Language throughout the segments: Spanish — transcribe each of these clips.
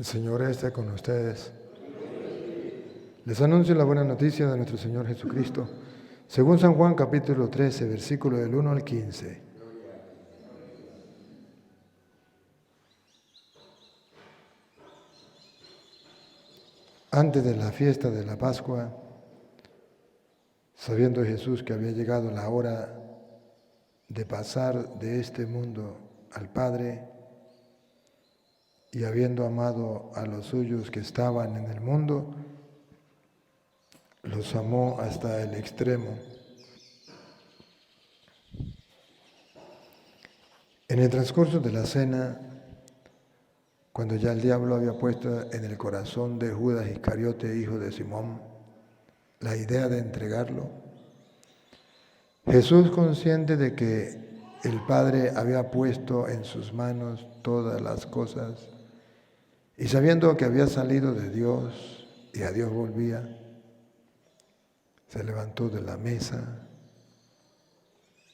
El Señor esté con ustedes. Les anuncio la buena noticia de nuestro Señor Jesucristo, según San Juan capítulo 13, versículo del 1 al 15. Antes de la fiesta de la Pascua, sabiendo Jesús que había llegado la hora de pasar de este mundo al Padre, y habiendo amado a los suyos que estaban en el mundo, los amó hasta el extremo. En el transcurso de la cena, cuando ya el diablo había puesto en el corazón de Judas Iscariote, hijo de Simón, la idea de entregarlo, Jesús, consciente de que el Padre había puesto en sus manos todas las cosas, y sabiendo que había salido de Dios y a Dios volvía, se levantó de la mesa,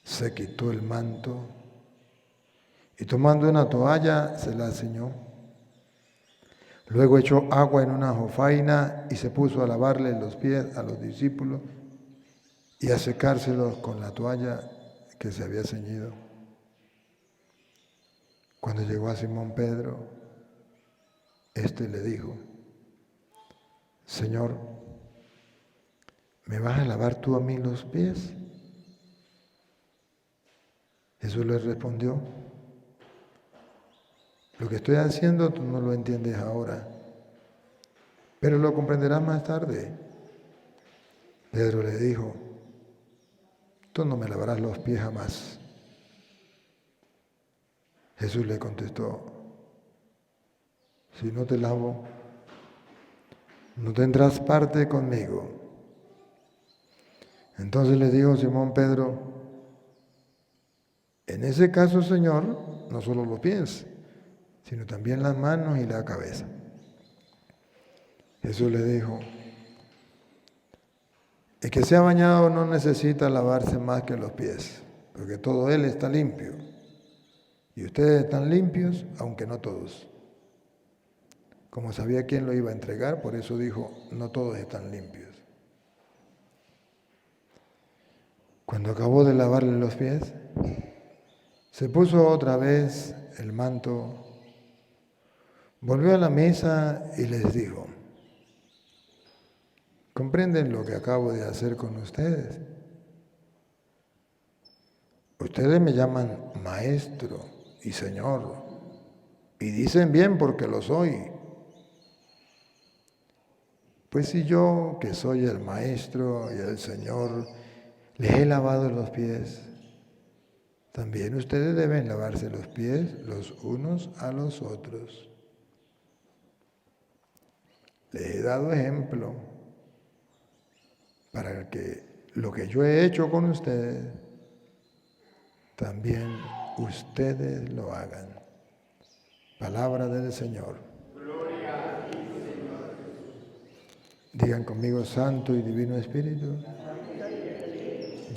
se quitó el manto y tomando una toalla se la ciñó. Luego echó agua en una jofaina y se puso a lavarle los pies a los discípulos y a secárselos con la toalla que se había ceñido. Cuando llegó a Simón Pedro, éste le dijo: Señor, ¿me vas a lavar tú a mí los pies? Jesús le respondió: lo que estoy haciendo tú no lo entiendes ahora, pero lo comprenderás más tarde. Pedro le dijo: tú no me lavarás los pies jamás. Jesús le contestó: si no te lavo, no tendrás parte conmigo. Entonces le dijo Simón Pedro: en ese caso, Señor, no solo los pies, sino también las manos y la cabeza. Jesús le dijo: el que se ha bañado no necesita lavarse más que los pies, porque todo él está limpio. Y ustedes están limpios, aunque no todos. Como sabía quién lo iba a entregar, por eso dijo: no todos están limpios. Cuando acabó de lavarle los pies, se puso otra vez el manto, volvió a la mesa y les dijo: ¿comprenden lo que acabo de hacer con ustedes? Ustedes me llaman maestro y señor, y dicen bien porque lo soy. Pues si yo, que soy el maestro y el señor, les he lavado los pies, también ustedes deben lavarse los pies los unos a los otros. Les he dado ejemplo para que lo que yo he hecho con ustedes, también ustedes lo hagan. Palabra del Señor. Gloria a ti, Señor. Digan conmigo: Santo y Divino Espíritu,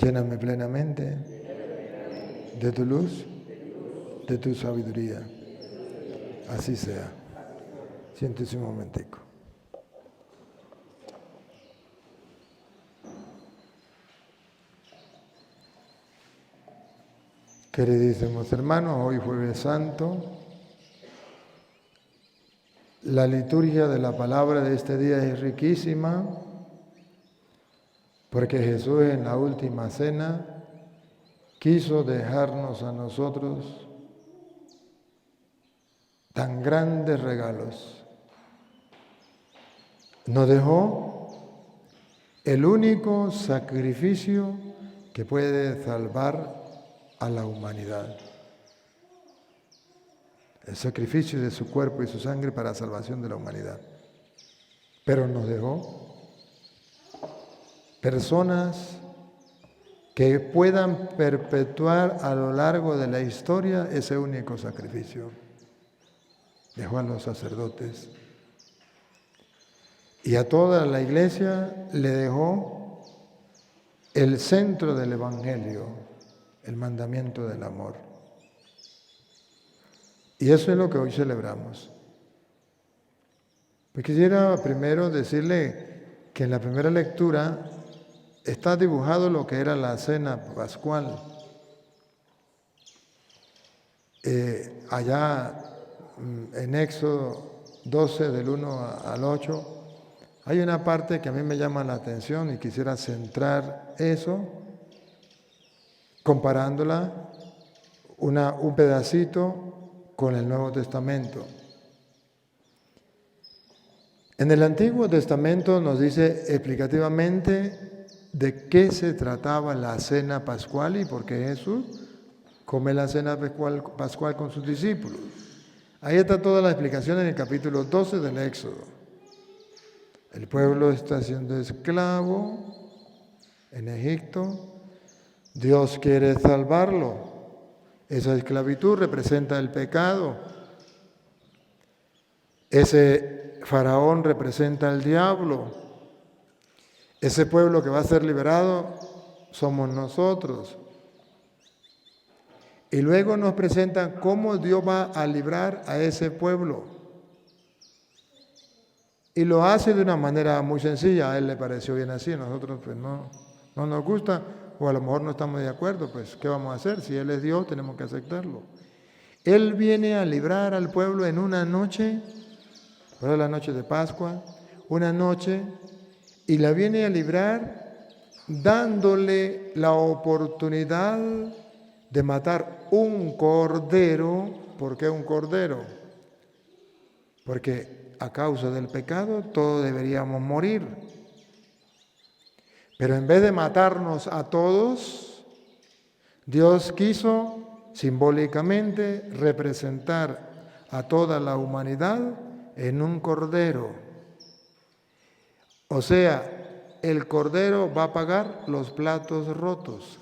lléname plenamente de tu luz, de tu sabiduría. Así sea. Siéntese un momentico. Queridísimos hermanos, hoy Jueves Santo, la liturgia de la palabra de este día es riquísima, porque Jesús en la última cena quiso dejarnos a nosotros tan grandes regalos. Nos dejó el único sacrificio que puede salvar a la humanidad. El sacrificio de su cuerpo y su sangre para la salvación de la humanidad. Pero nos dejó personas que puedan perpetuar a lo largo de la historia ese único sacrificio. Dejó a los sacerdotes y a toda la iglesia le dejó el centro del Evangelio, el mandamiento del amor. Y eso es lo que hoy celebramos. Pues quisiera primero decirle que en la primera lectura está dibujado lo que era la cena pascual. Allá en Éxodo 12, del 1 al 8, hay una parte que a mí me llama la atención y quisiera centrar eso, comparándola un pedacito con el Nuevo Testamento. En el Antiguo Testamento nos dice explicativamente de qué se trataba la cena pascual y por qué Jesús come la cena pascual con sus discípulos. Ahí está toda la explicación en el capítulo 12 del Éxodo. El pueblo está siendo esclavo en Egipto. Dios quiere salvarlo. Esa esclavitud representa el pecado. Ese faraón representa al diablo. Ese pueblo que va a ser liberado somos nosotros. Y luego nos presentan cómo Dios va a librar a ese pueblo. Y lo hace de una manera muy sencilla. A él le pareció bien así, a nosotros pues no nos gusta, o a lo mejor no estamos de acuerdo, pues ¿qué vamos a hacer? Si Él es Dios, tenemos que aceptarlo. Él viene a librar al pueblo en una noche, ahora la noche de Pascua, una noche, y la viene a librar dándole la oportunidad de matar un cordero. ¿Por qué un cordero? Porque a causa del pecado todos deberíamos morir. Pero en vez de matarnos a todos, Dios quiso simbólicamente representar a toda la humanidad en un cordero. O sea, el cordero va a pagar los platos rotos.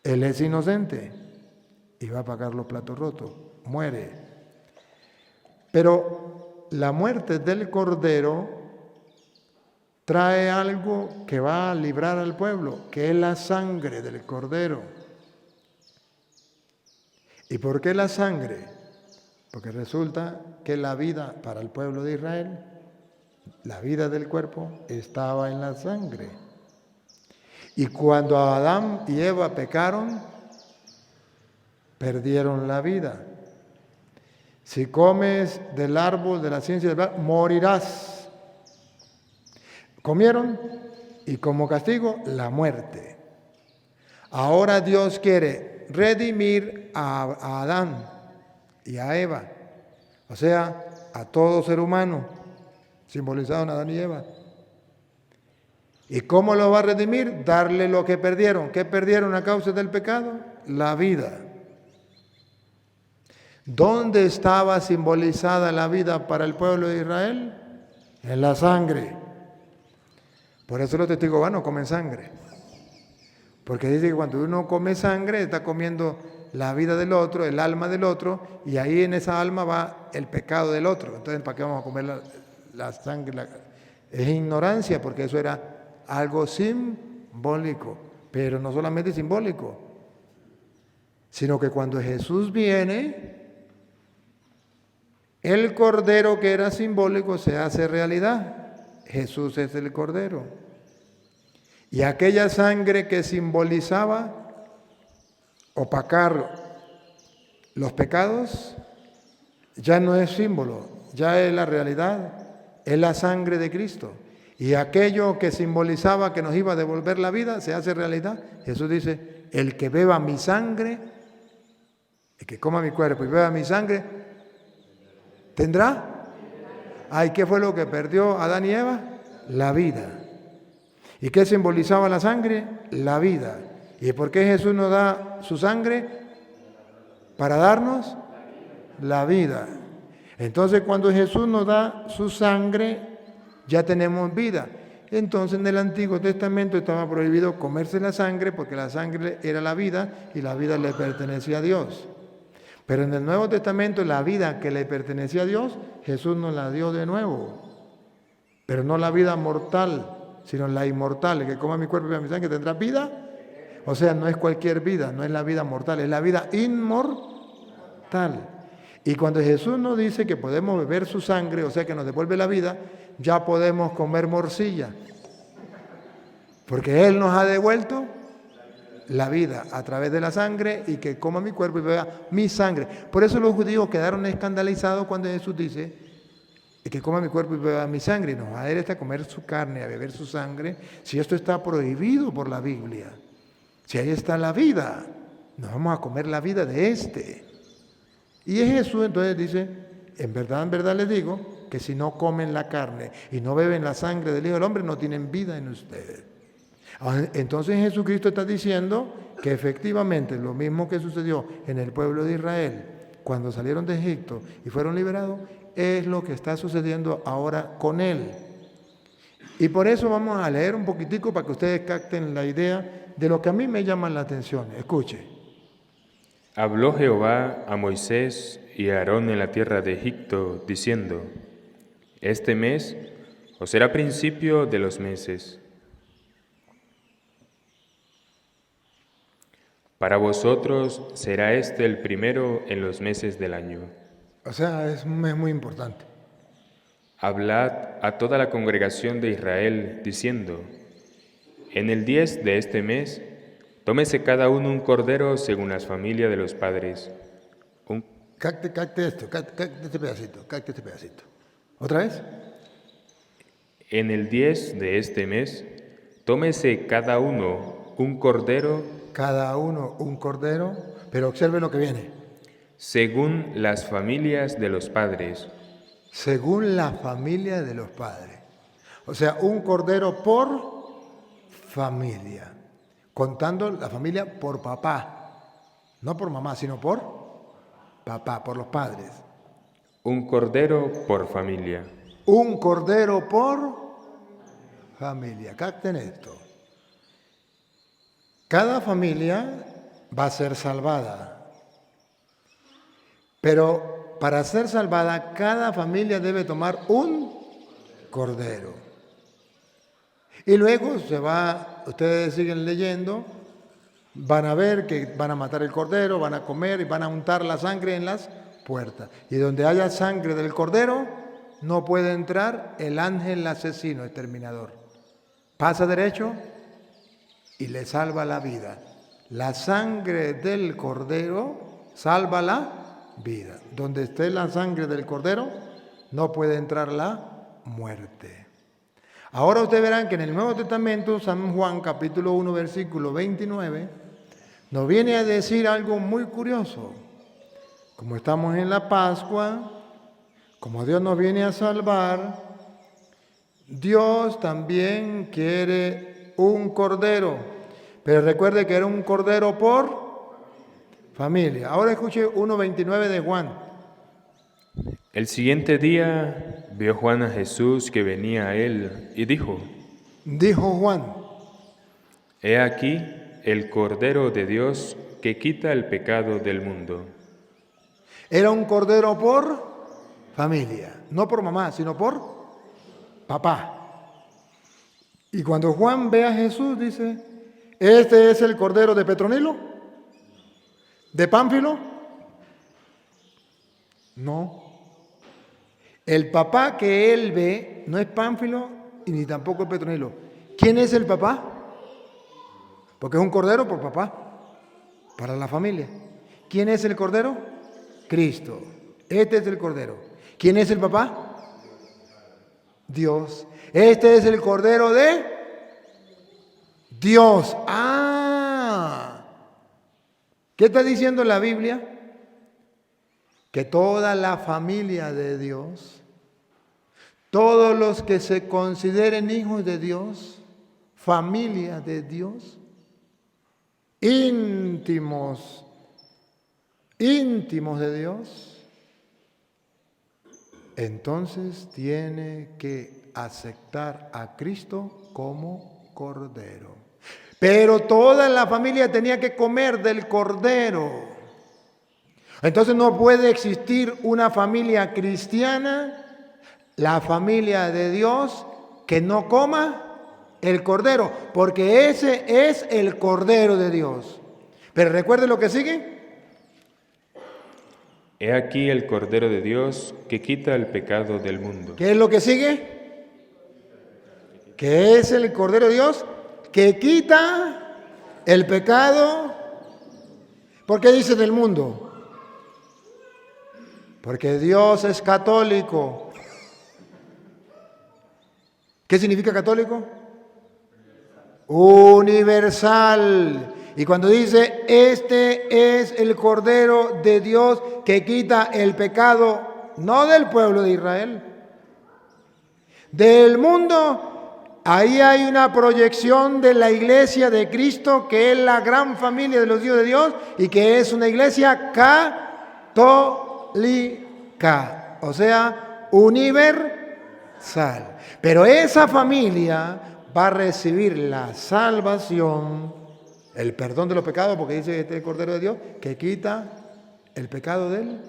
Él es inocente y va a pagar los platos rotos. Muere. Pero la muerte del cordero trae algo que va a librar al pueblo, que es la sangre del cordero. ¿Y por qué la sangre? Porque resulta que la vida para el pueblo de Israel, la vida del cuerpo, estaba en la sangre. Y cuando Adán y Eva pecaron, perdieron la vida. Si comes del árbol de la ciencia del bien, morirás. Comieron y como castigo la muerte. Ahora Dios quiere redimir a Adán y a Eva, o sea, a todo ser humano, simbolizado en Adán y Eva. ¿Y cómo lo va a redimir? Darle lo que perdieron. ¿Qué perdieron a causa del pecado? La vida. ¿Dónde estaba simbolizada la vida para el pueblo de Israel? En la sangre. Por eso los testigos no comen sangre. Porque dice que cuando uno come sangre está comiendo la vida del otro, el alma del otro, y ahí en esa alma va el pecado del otro. Entonces, ¿para qué vamos a comer la sangre? Es ignorancia, porque eso era algo simbólico, pero no solamente simbólico, sino que cuando Jesús viene, el cordero que era simbólico se hace realidad. Jesús es el cordero. Y aquella sangre que simbolizaba opacar los pecados, ya no es símbolo, ya es la realidad, es la sangre de Cristo. Y aquello que simbolizaba que nos iba a devolver la vida, se hace realidad. Jesús dice, el que beba mi sangre, el que coma mi cuerpo y beba mi sangre, ¿tendrá? Ay, ¿qué fue lo que perdió Adán y Eva? La vida. ¿Y qué simbolizaba la sangre? La vida. ¿Y por qué Jesús nos da su sangre? Para darnos la vida. Entonces, cuando Jesús nos da su sangre, ya tenemos vida. Entonces, en el Antiguo Testamento estaba prohibido comerse la sangre porque la sangre era la vida y la vida le pertenecía a Dios. Pero en el Nuevo Testamento la vida que le pertenecía a Dios, Jesús nos la dio de nuevo. Pero no la vida mortal, sino la inmortal. El que coma mi cuerpo y beba mi sangre tendrá vida. O sea, no es cualquier vida, no es la vida mortal, es la vida inmortal. Y cuando Jesús nos dice que podemos beber su sangre, o sea que nos devuelve la vida, ya podemos comer morcilla. Porque Él nos ha devuelto la vida a través de la sangre y que coma mi cuerpo y beba mi sangre. Por eso los judíos quedaron escandalizados cuando Jesús dice que coma mi cuerpo y beba mi sangre. Y nos va a dar a comer su carne, a beber su sangre, si esto está prohibido por la Biblia. Si ahí está la vida, nos vamos a comer la vida de este. Y Jesús entonces dice, en verdad les digo, que si no comen la carne y no beben la sangre del Hijo del Hombre, no tienen vida en ustedes. Entonces Jesucristo está diciendo que efectivamente lo mismo que sucedió en el pueblo de Israel cuando salieron de Egipto y fueron liberados, es lo que está sucediendo ahora con Él. Y por eso vamos a leer un poquitico para que ustedes capten la idea de lo que a mí me llama la atención. Escuche. Habló Jehová a Moisés y a Aarón en la tierra de Egipto, diciendo: Este mes os será principio de los meses. Para vosotros será este el primero en los meses del año. O sea, es un mes muy importante. Hablad a toda la congregación de Israel, diciendo: En el 10 de este mes, tómese cada uno un cordero según las familias de los padres. Capte este pedacito. ¿Otra vez? En el 10 de este mes, tómese cada uno un cordero. Cada uno un cordero, pero observe lo que viene. Según las familias de los padres. Según la familia de los padres. O sea, un cordero por familia. Contando la familia por papá. No por mamá, sino por papá, por los padres. Un cordero por familia. Un cordero por familia. Capten esto. Cada familia va a ser salvada. Pero para ser salvada, cada familia debe tomar un cordero. Y luego ustedes siguen leyendo, van a ver que van a matar el cordero, van a comer y van a untar la sangre en las puertas. Y donde haya sangre del cordero, no puede entrar el ángel asesino, exterminador. Pasa derecho y le salva la vida. La sangre del cordero salva la vida. Donde esté la sangre del cordero, no puede entrar la muerte. Ahora ustedes verán que en el Nuevo Testamento, San Juan capítulo 1, versículo 29, nos viene a decir algo muy curioso. Como estamos en la Pascua, como Dios nos viene a salvar, Dios también quiere un cordero. Pero recuerde que era un cordero por familia. Ahora escuche 1:29 de Juan. El siguiente día vio Juan a Jesús que venía a él y dijo: Juan: He aquí el Cordero de Dios que quita el pecado del mundo. Era un cordero por familia, no por mamá, sino por papá. Y cuando Juan ve a Jesús, dice: ¿Este es el cordero de Petronilo? ¿De Pánfilo? No. El papá que él ve no es Pánfilo y ni tampoco es Petronilo. ¿Quién es el papá? Porque es un cordero por papá, para la familia. ¿Quién es el cordero? Cristo. Este es el cordero. ¿Quién es el papá? Dios. Este es el cordero de Dios. ¿Qué está diciendo la Biblia? Que toda la familia de Dios, todos los que se consideren hijos de Dios, familia de Dios, íntimos de Dios, entonces tiene que aceptar a Cristo como cordero. Pero toda la familia tenía que comer del cordero. Entonces no puede existir una familia cristiana, la familia de Dios, que no coma el cordero, porque ese es el cordero de Dios. Pero recuerde lo que sigue. He aquí el Cordero de Dios que quita el pecado del mundo. ¿Qué es lo que sigue? ¿Qué es el Cordero de Dios que quita el pecado? ¿Por qué dice del mundo? Porque Dios es católico. ¿Qué significa católico? Universal. Y cuando dice, este es el Cordero de Dios que quita el pecado, no del pueblo de Israel, del mundo, ahí hay una proyección de la iglesia de Cristo, que es la gran familia de los hijos de Dios y que es una iglesia católica, o sea, universal. Pero esa familia va a recibir la salvación, el perdón de los pecados, porque dice este Cordero de Dios que quita el pecado del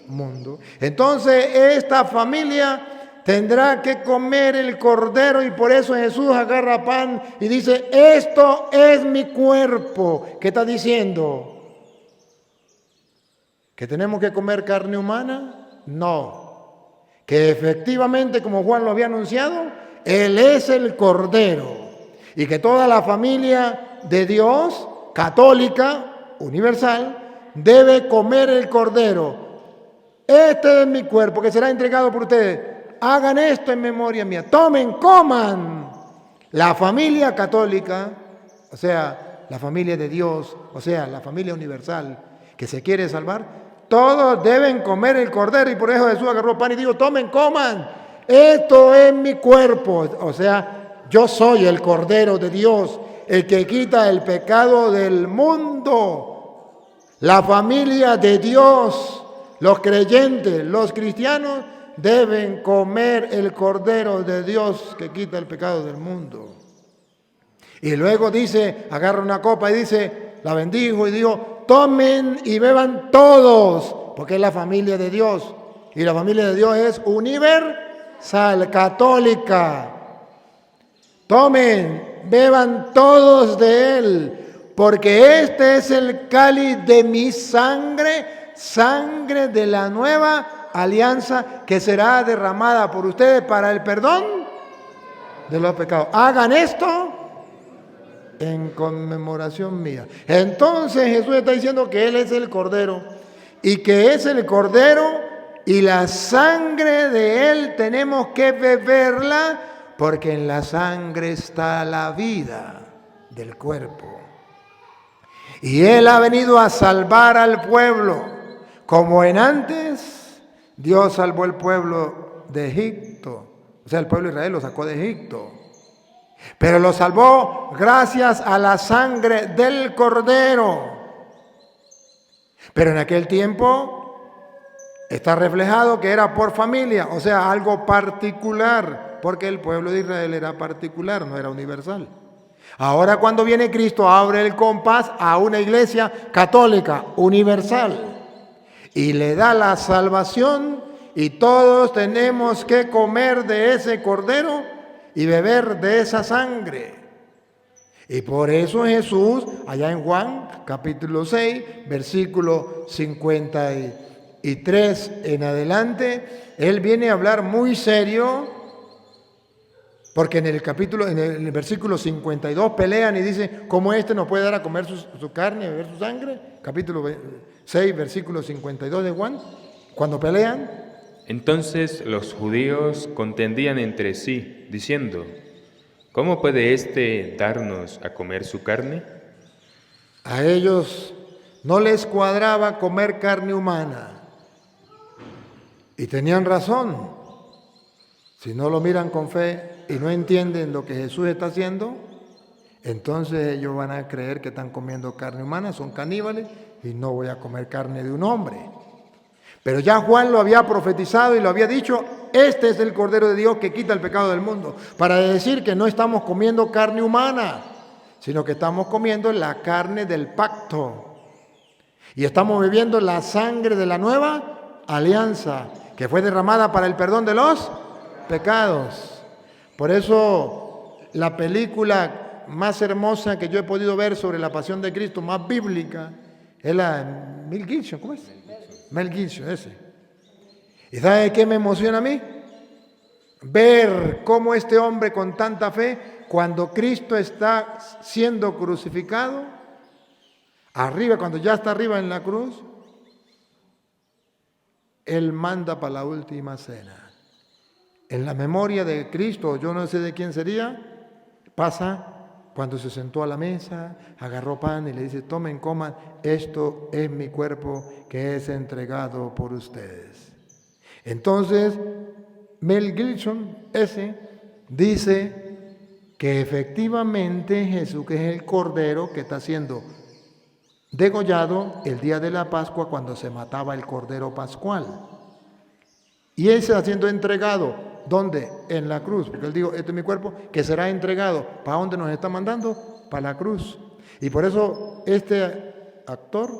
mundo. Entonces esta familia tendrá que comer el cordero y por eso Jesús agarra pan y dice, esto es mi cuerpo. ¿Qué está diciendo? ¿Que tenemos que comer carne humana? No. Que efectivamente, como Juan lo había anunciado, Él es el cordero y que toda la familia de Dios, católica, universal, debe comer el cordero. Este es mi cuerpo que será entregado por ustedes. Hagan esto en memoria mía. Tomen, coman. La familia católica, o sea, la familia de Dios, o sea, la familia universal que se quiere salvar, todos deben comer el cordero y por eso Jesús agarró pan y dijo, tomen, coman. Esto es mi cuerpo, o sea, yo soy el Cordero de Dios, el que quita el pecado del mundo. La familia de Dios, los creyentes, los cristianos, deben comer el Cordero de Dios que quita el pecado del mundo. Y luego dice, agarra una copa y dice, la bendijo y dijo, tomen y beban todos, porque es la familia de Dios. Y la familia de Dios es universal, católica. Tomen, beban todos de él, porque este es el cáliz de mi sangre, sangre de la nueva alianza que será derramada por ustedes para el perdón de los pecados. Hagan esto en conmemoración mía. Entonces Jesús está diciendo que Él es el Cordero y que es el Cordero y la sangre de Él tenemos que beberla porque en la sangre está la vida del cuerpo. Y Él ha venido a salvar al pueblo, como en antes Dios salvó el pueblo de Egipto. O sea, el pueblo de Israel lo sacó de Egipto. Pero lo salvó gracias a la sangre del Cordero. Pero en aquel tiempo está reflejado que era por familia, o sea, algo particular, porque el pueblo de Israel era particular, no era universal. Ahora cuando viene Cristo abre el compás a una iglesia católica, universal, y le da la salvación y todos tenemos que comer de ese cordero y beber de esa sangre. Y por eso Jesús, allá en Juan capítulo 6, versículo 53 en adelante, Él viene a hablar muy serio. Porque en el versículo 52 pelean y dicen, ¿cómo este nos puede dar a comer su carne, a beber su sangre? Capítulo 6, versículo 52 de Juan, cuando pelean. Entonces los judíos contendían entre sí, diciendo, ¿cómo puede éste darnos a comer su carne? A ellos no les cuadraba comer carne humana. Y tenían razón. Si no lo miran con fe y no entienden lo que Jesús está haciendo, entonces ellos van a creer que están comiendo carne humana, son caníbales y no voy a comer carne de un hombre. Pero ya Juan lo había profetizado y lo había dicho, este es el Cordero de Dios que quita el pecado del mundo, para decir que no estamos comiendo carne humana, sino que estamos comiendo la carne del pacto y estamos bebiendo la sangre de la nueva alianza que fue derramada para el perdón de los pecados. Por eso la película más hermosa que yo he podido ver sobre la pasión de Cristo, más bíblica, es la Mel Gibson, ¿cómo es? Mel Gibson, ese. ¿Y sabe qué me emociona a mí? Ver cómo este hombre con tanta fe, cuando Cristo está siendo crucificado, arriba, cuando ya está arriba en la cruz, Él manda para la última cena. En la memoria de Cristo, yo no sé de quién sería, pasa cuando se sentó a la mesa, agarró pan y le dice, tomen, coman, esto es mi cuerpo que es entregado por ustedes. Entonces, Mel Gibson, ese, dice que efectivamente Jesús, que es el Cordero que está siendo degollado el día de la Pascua cuando se mataba el Cordero Pascual. Y él se está siendo entregado, ¿dónde? En la cruz, porque él dijo, este es mi cuerpo que será entregado. ¿Para dónde nos está mandando? Para la cruz. Y por eso este actor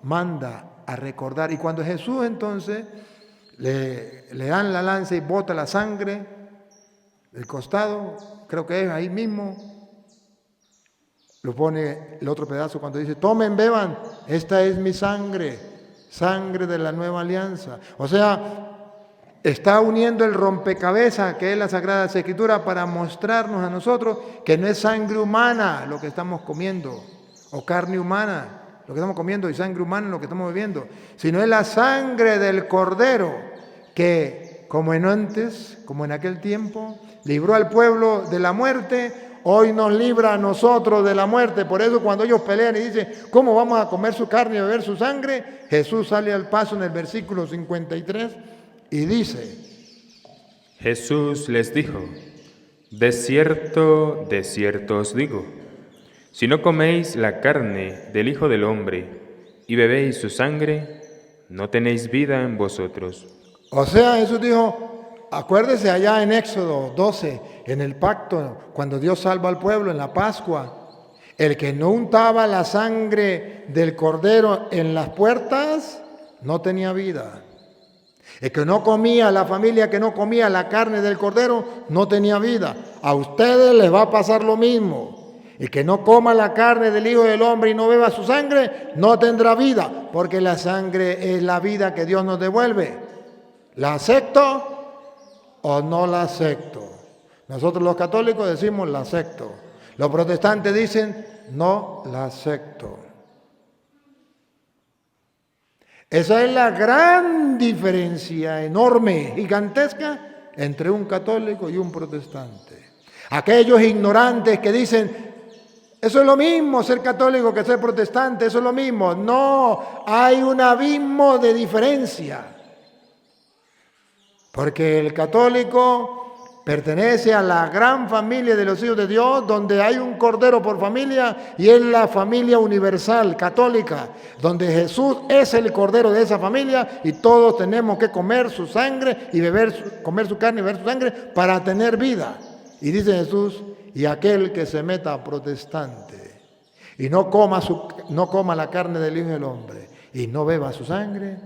manda a recordar. Y cuando Jesús entonces le dan la lanza y bota la sangre del costado, creo que es ahí mismo, lo pone el otro pedazo cuando dice, tomen, beban, esta es mi sangre, sangre de la nueva alianza. O sea, está uniendo el rompecabezas que es la Sagrada Escritura para mostrarnos a nosotros que no es sangre humana lo que estamos comiendo, o carne humana lo que estamos comiendo y sangre humana lo que estamos bebiendo, sino es la sangre del Cordero que, como en antes, como en aquel tiempo, libró al pueblo de la muerte, hoy nos libra a nosotros de la muerte. Por eso cuando ellos pelean y dicen, ¿cómo vamos a comer su carne y beber su sangre? Jesús sale al paso en el versículo 53 y dice, Jesús les dijo, de cierto os digo, si no coméis la carne del Hijo del Hombre y bebéis su sangre, no tenéis vida en vosotros. O sea, Jesús dijo, acuérdese allá en Éxodo 12, en el pacto, cuando Dios salva al pueblo en la Pascua, el que no untaba la sangre del Cordero en las puertas, no tenía vida. El que no comía, la familia que no comía la carne del Cordero, no tenía vida. A ustedes les va a pasar lo mismo. El que no coma la carne del Hijo del Hombre y no beba su sangre, no tendrá vida, porque la sangre es la vida que Dios nos devuelve. ¿La acepto o no la acepto? Nosotros los católicos decimos la acepto. Los protestantes dicen no la acepto. Esa es la gran diferencia enorme, gigantesca, entre un católico y un protestante. Aquellos ignorantes que dicen, eso es lo mismo ser católico que ser protestante, eso es lo mismo. No, hay un abismo de diferencia. Porque el católico pertenece a la gran familia de los hijos de Dios, donde hay un cordero por familia y es la familia universal, católica, donde Jesús es el cordero de esa familia y todos tenemos que comer su sangre y comer su carne y beber su sangre para tener vida. Y dice Jesús, y aquel que se meta protestante y no coma la carne del Hijo del Hombre y no beba su sangre,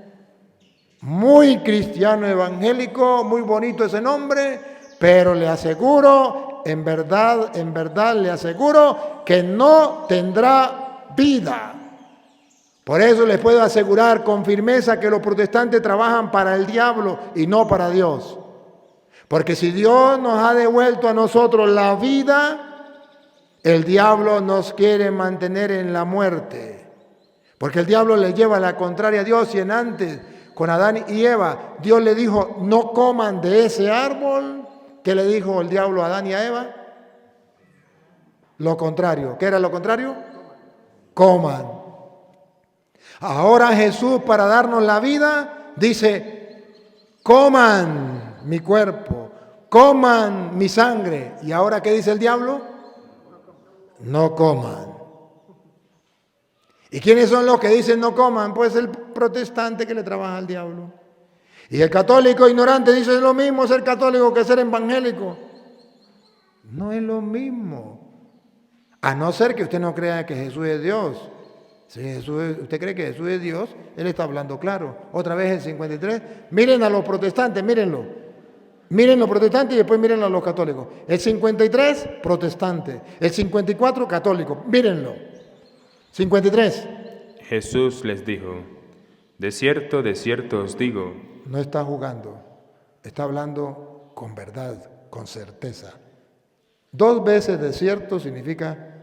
muy cristiano evangélico, muy bonito ese nombre, pero le aseguro, en verdad le aseguro que no tendrá vida. Por eso les puedo asegurar con firmeza que los protestantes trabajan para el diablo y no para Dios. Porque si Dios nos ha devuelto a nosotros la vida, el diablo nos quiere mantener en la muerte. Porque el diablo le lleva la contraria a Dios y en antes, con Adán y Eva, Dios le dijo, no coman de ese árbol. ¿Qué le dijo el diablo a Adán y a Eva? Lo contrario. ¿Qué era lo contrario? Coman. Ahora Jesús, para darnos la vida, dice, coman mi cuerpo, coman mi sangre. ¿Y ahora qué dice el diablo? No coman. ¿Y quiénes son los que dicen no coman? Pues el protestante que le trabaja al diablo. Y el católico ignorante dice, es lo mismo ser católico que ser evangélico. No es lo mismo. A no ser que usted no crea que Jesús es Dios. Si usted cree que Jesús es Dios, Él está hablando claro. Otra vez el 53. Miren a los protestantes, mírenlo. Miren los protestantes y después miren a los católicos. El 53, protestante. El 54, católico. Mírenlo. 53. Jesús les dijo, de cierto os digo, No está jugando, está hablando con verdad, con certeza. 2 veces de cierto significa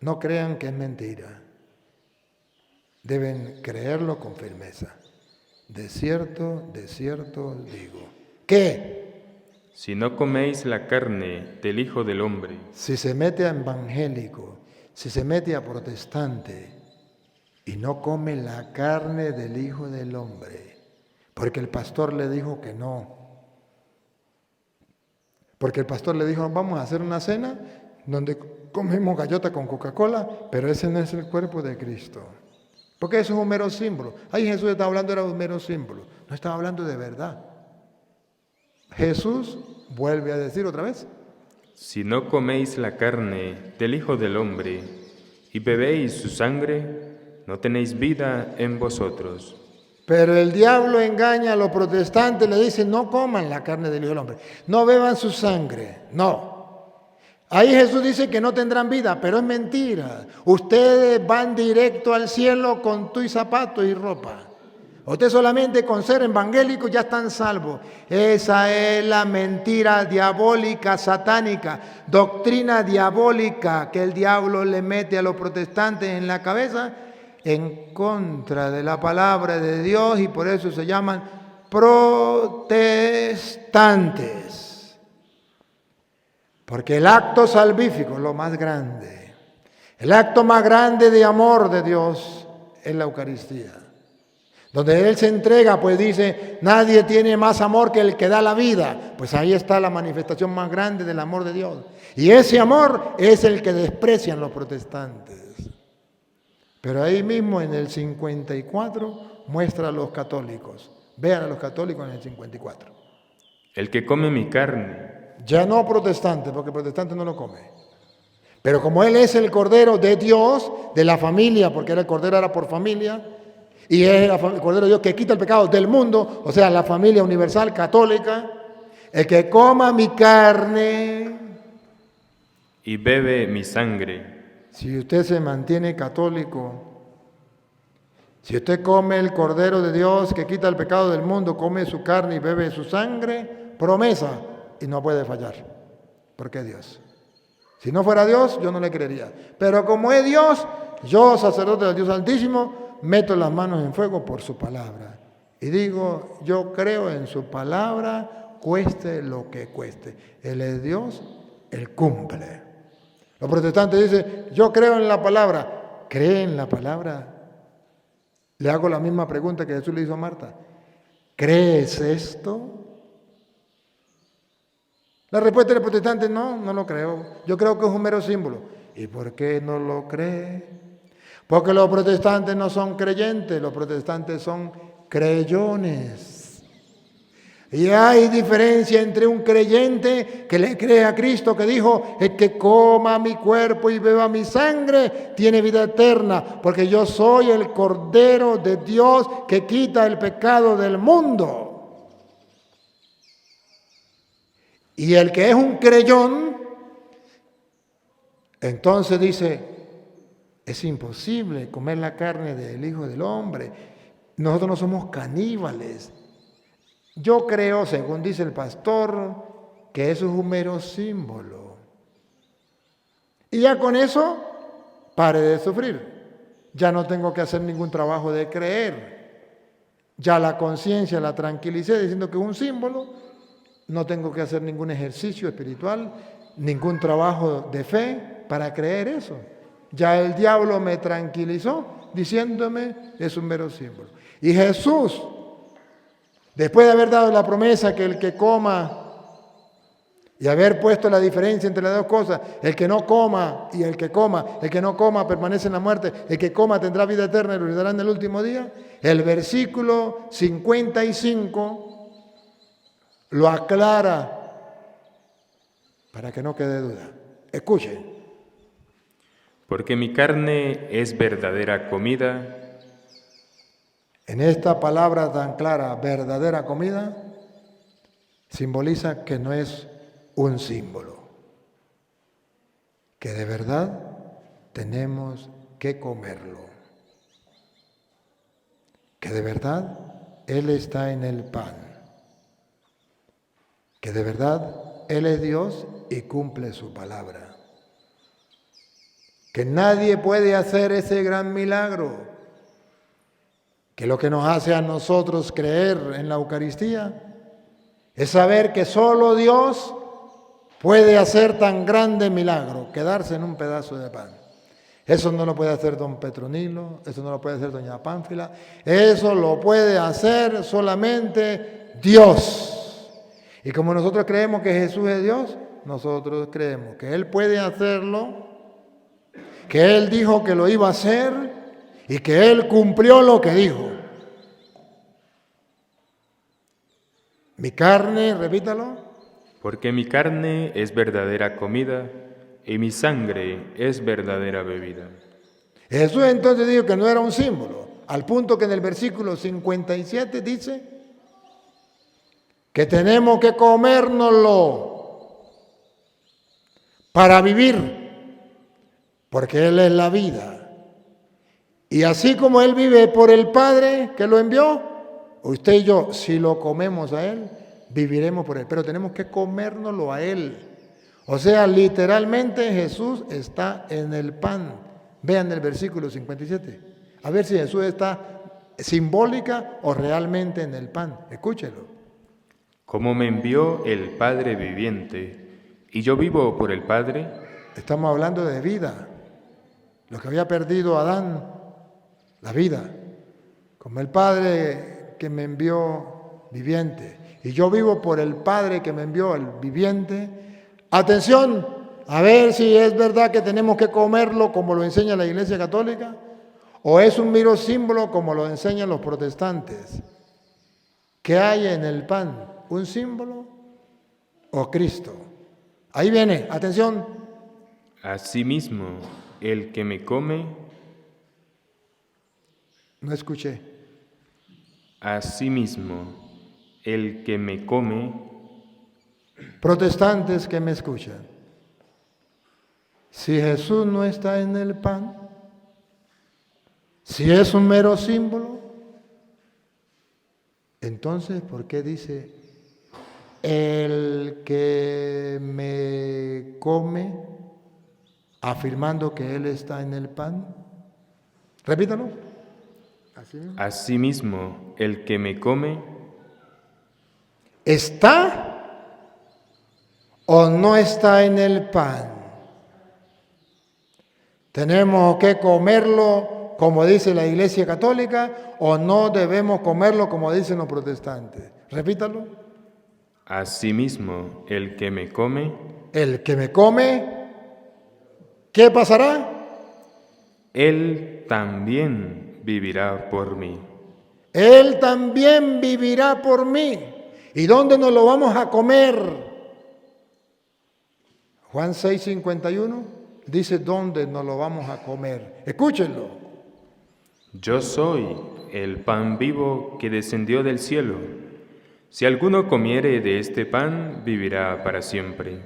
no crean que es mentira. Deben creerlo con firmeza. De cierto os digo. ¿Qué? si no coméis la carne del Hijo del Hombre Si se mete a evangélico, si se mete a protestante y no come la carne del Hijo del Hombre, porque el pastor le dijo que no, porque el pastor le dijo, vamos a hacer una cena donde comemos gallota con Coca-Cola, pero ese no es el cuerpo de Cristo. Porque eso es un mero símbolo. Ahí Jesús estaba hablando, era un mero símbolo. No estaba hablando de verdad. Jesús vuelve a decir otra vez, si no coméis la carne del Hijo del Hombre y bebéis su sangre, no tenéis vida en vosotros. pero el diablo engaña a los protestantes, le dice, no coman la carne del Hijo del Hombre, no beban su sangre, no. Ahí Jesús dice que no tendrán vida, pero es mentira. Ustedes van directo al cielo con tu y zapatos y ropa. Ustedes solamente con ser evangélicos ya están salvos. Esa es la mentira diabólica, satánica, doctrina diabólica que el diablo le mete a los protestantes en la cabeza en contra de la palabra de Dios y por eso se llaman protestantes. Porque el acto salvífico es lo más grande. El acto más grande de amor de Dios es la Eucaristía. Donde Él se entrega, pues dice, nadie tiene más amor que el que da la vida. Pues ahí está la manifestación más grande del amor de Dios. Y ese amor es el que desprecian los protestantes. Pero ahí mismo en el 54 muestra a los católicos. Vean a los católicos en el 54. El que come mi carne Ya no protestante, porque el protestante no lo come. Pero como Él es el Cordero de Dios, de la familia, porque el Cordero era por familia, y es el Cordero de Dios que quita el pecado del mundo, o sea, la familia universal católica, el que coma mi carne, y bebe mi sangre, si usted se mantiene católico, si usted come el Cordero de Dios que quita el pecado del mundo, come su carne y bebe su sangre, promesa, y no puede fallar, porque es Dios. Si no fuera Dios, yo no le creería. Pero como es Dios, yo, sacerdote del Dios Altísimo, meto las manos en fuego por su palabra. Y digo, yo creo en su palabra, cueste lo que cueste. Él es Dios, Él cumple. Los protestantes dicen, yo creo en la palabra. ¿Cree en la palabra? Le hago la misma pregunta que Jesús le hizo a Marta. ¿Crees esto? La respuesta del protestante, no lo creo. Yo creo que es un mero símbolo. ¿Y por qué no lo cree? Porque los protestantes no son creyentes, los protestantes son creyones. Y hay diferencia entre un creyente que le cree a Cristo, que dijo, el que coma mi cuerpo y beba mi sangre, tiene vida eterna, porque yo soy el Cordero de Dios que quita el pecado del mundo. Y el que es un creyón, entonces dice, es imposible comer la carne del Hijo del Hombre. Nosotros no somos caníbales. Yo creo, según dice el pastor, que eso es un mero símbolo. Y ya con eso, pare de sufrir. Ya no tengo que hacer ningún trabajo de creer. Ya la conciencia la tranquilicé diciendo que es un símbolo. No tengo que hacer ningún ejercicio espiritual, ningún trabajo de fe para creer eso. Ya el diablo me tranquilizó diciéndome es un mero símbolo. Y Jesús, después de haber dado la promesa que el que coma y haber puesto la diferencia entre las dos cosas, el que no coma y el que no coma permanece en la muerte, el que coma tendrá vida eterna y lo dará en el último día, el versículo 55 lo aclara para que no quede duda. Escuchen. porque mi carne es verdadera comida. En esta palabra tan clara, verdadera comida, simboliza que no es un símbolo, que de verdad tenemos que comerlo. que de verdad Él está en el pan, que de verdad Él es Dios y cumple su palabra, que nadie puede hacer ese gran milagro, que lo que nos hace a nosotros creer en la Eucaristía es saber que solo Dios puede hacer tan grande milagro, quedarse en un pedazo de pan. Eso no lo puede hacer don Petronilo, eso no lo puede hacer doña Pánfila, eso lo puede hacer solamente Dios. Y como nosotros creemos que Jesús es Dios, nosotros creemos que Él puede hacerlo, que Él dijo que lo iba a hacer y que Él cumplió lo que dijo. Mi carne, repítalo. Porque mi carne es verdadera comida y mi sangre es verdadera bebida. Jesús entonces dijo que no era un símbolo, al punto que en el versículo 57 dice que tenemos que comérnoslo para vivir, porque Él es la vida. Y así como Él vive por el Padre que lo envió, usted y yo, si lo comemos a Él, viviremos por Él, pero tenemos que comérnoslo a Él. O sea, literalmente Jesús está en el pan. Vean el versículo 57. A ver si Jesús está simbólica o realmente en el pan. Escúchelo. Como me envió el Padre viviente, y yo vivo por el Padre. Estamos hablando de vida. Lo que había perdido Adán, la vida. Como el Padre que me envió viviente. Y yo vivo por el Padre que me envió el viviente. Atención, a ver si es verdad que tenemos que comerlo como lo enseña la Iglesia Católica, o es un mero símbolo como lo enseñan los protestantes. ¿Qué hay en el pan? ¿Un símbolo o Cristo? Ahí viene, atención. Asimismo, el que me come. No escuché. Asimismo, el que me come. Protestantes que me escuchan, si Jesús no está en el pan, si es un mero símbolo, entonces ¿por qué dice el que me come, afirmando que Él está en el pan? Repítalo. Asimismo, el que me come. ¿Está o no está en el pan? ¿Tenemos que comerlo como dice la Iglesia Católica o no debemos comerlo como dicen los protestantes? Repítalo. Asimismo, el que me come. El que me come, ¿qué pasará? Él también vivirá por mí. Él también vivirá por mí. ¿Y dónde nos lo vamos a comer? Juan 6:51 dice dónde nos lo vamos a comer. Escúchenlo. Yo soy el pan vivo que descendió del cielo. Si alguno comiere de este pan, vivirá para siempre.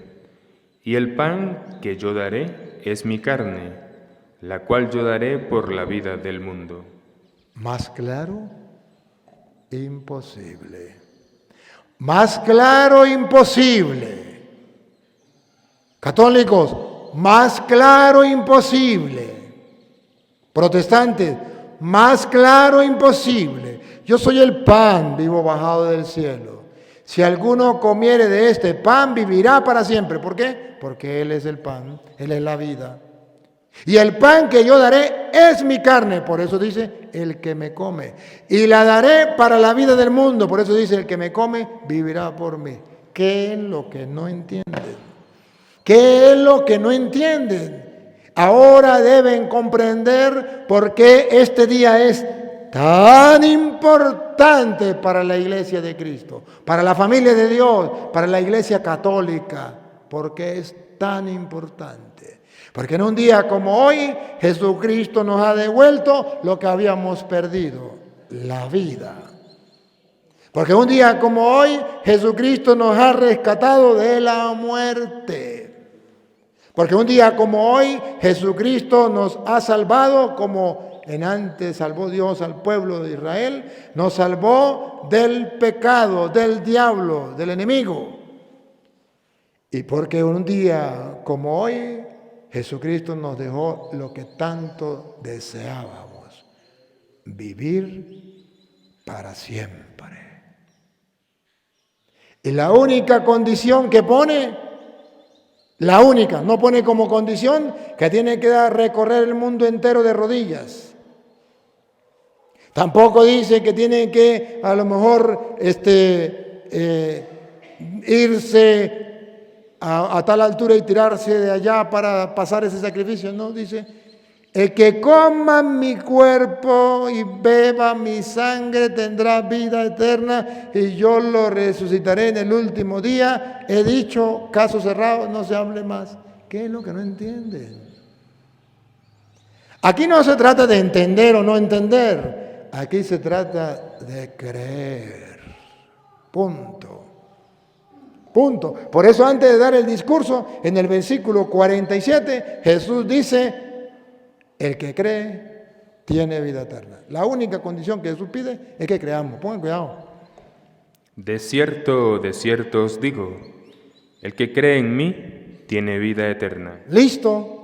Y el pan que yo daré es mi carne, la cual yo daré por la vida del mundo. ¿Más claro? Imposible. Más claro, imposible. Católicos, más claro, imposible. Protestantes, más claro, imposible. Yo soy el pan vivo bajado del cielo. Si alguno comiere de este pan, vivirá para siempre. ¿Por qué? Porque Él es el pan, Él es la vida. Y el pan que yo daré es mi carne, por eso dice, el que me come. Y la daré para la vida del mundo, por eso dice, el que me come vivirá por mí. ¿Qué es lo que no entienden? ¿Qué es lo que no entienden? Ahora deben comprender por qué este día es tan importante para la Iglesia de Cristo, para la familia de Dios, para la Iglesia Católica. ¿Por qué es tan importante? Porque en un día como hoy, Jesucristo nos ha devuelto lo que habíamos perdido, la vida. Porque un día como hoy, Jesucristo nos ha rescatado de la muerte. Porque un día como hoy, Jesucristo nos ha salvado como en antes salvó Dios al pueblo de Israel, nos salvó del pecado, del diablo, del enemigo. Y porque un día como hoy, Jesucristo nos dejó lo que tanto deseábamos, vivir para siempre. Y la única condición que pone, la única, no pone como condición que tiene que recorrer el mundo entero de rodillas. Tampoco dice que tiene que a lo mejor irse a tal altura y tirarse de allá para pasar ese sacrificio. No, dice, el que coma mi cuerpo y beba mi sangre tendrá vida eterna y yo lo resucitaré en el último día. He dicho, caso cerrado, no se hable más. ¿Qué es lo que no entienden? Aquí no se trata de entender o no entender. Aquí se trata de creer. Punto. Punto. Por eso antes de dar el discurso, en el versículo 47, Jesús dice, el que cree tiene vida eterna. La única condición que Jesús pide es que creamos. Pongan cuidado. De cierto os digo, el que cree en mí tiene vida eterna. Listo.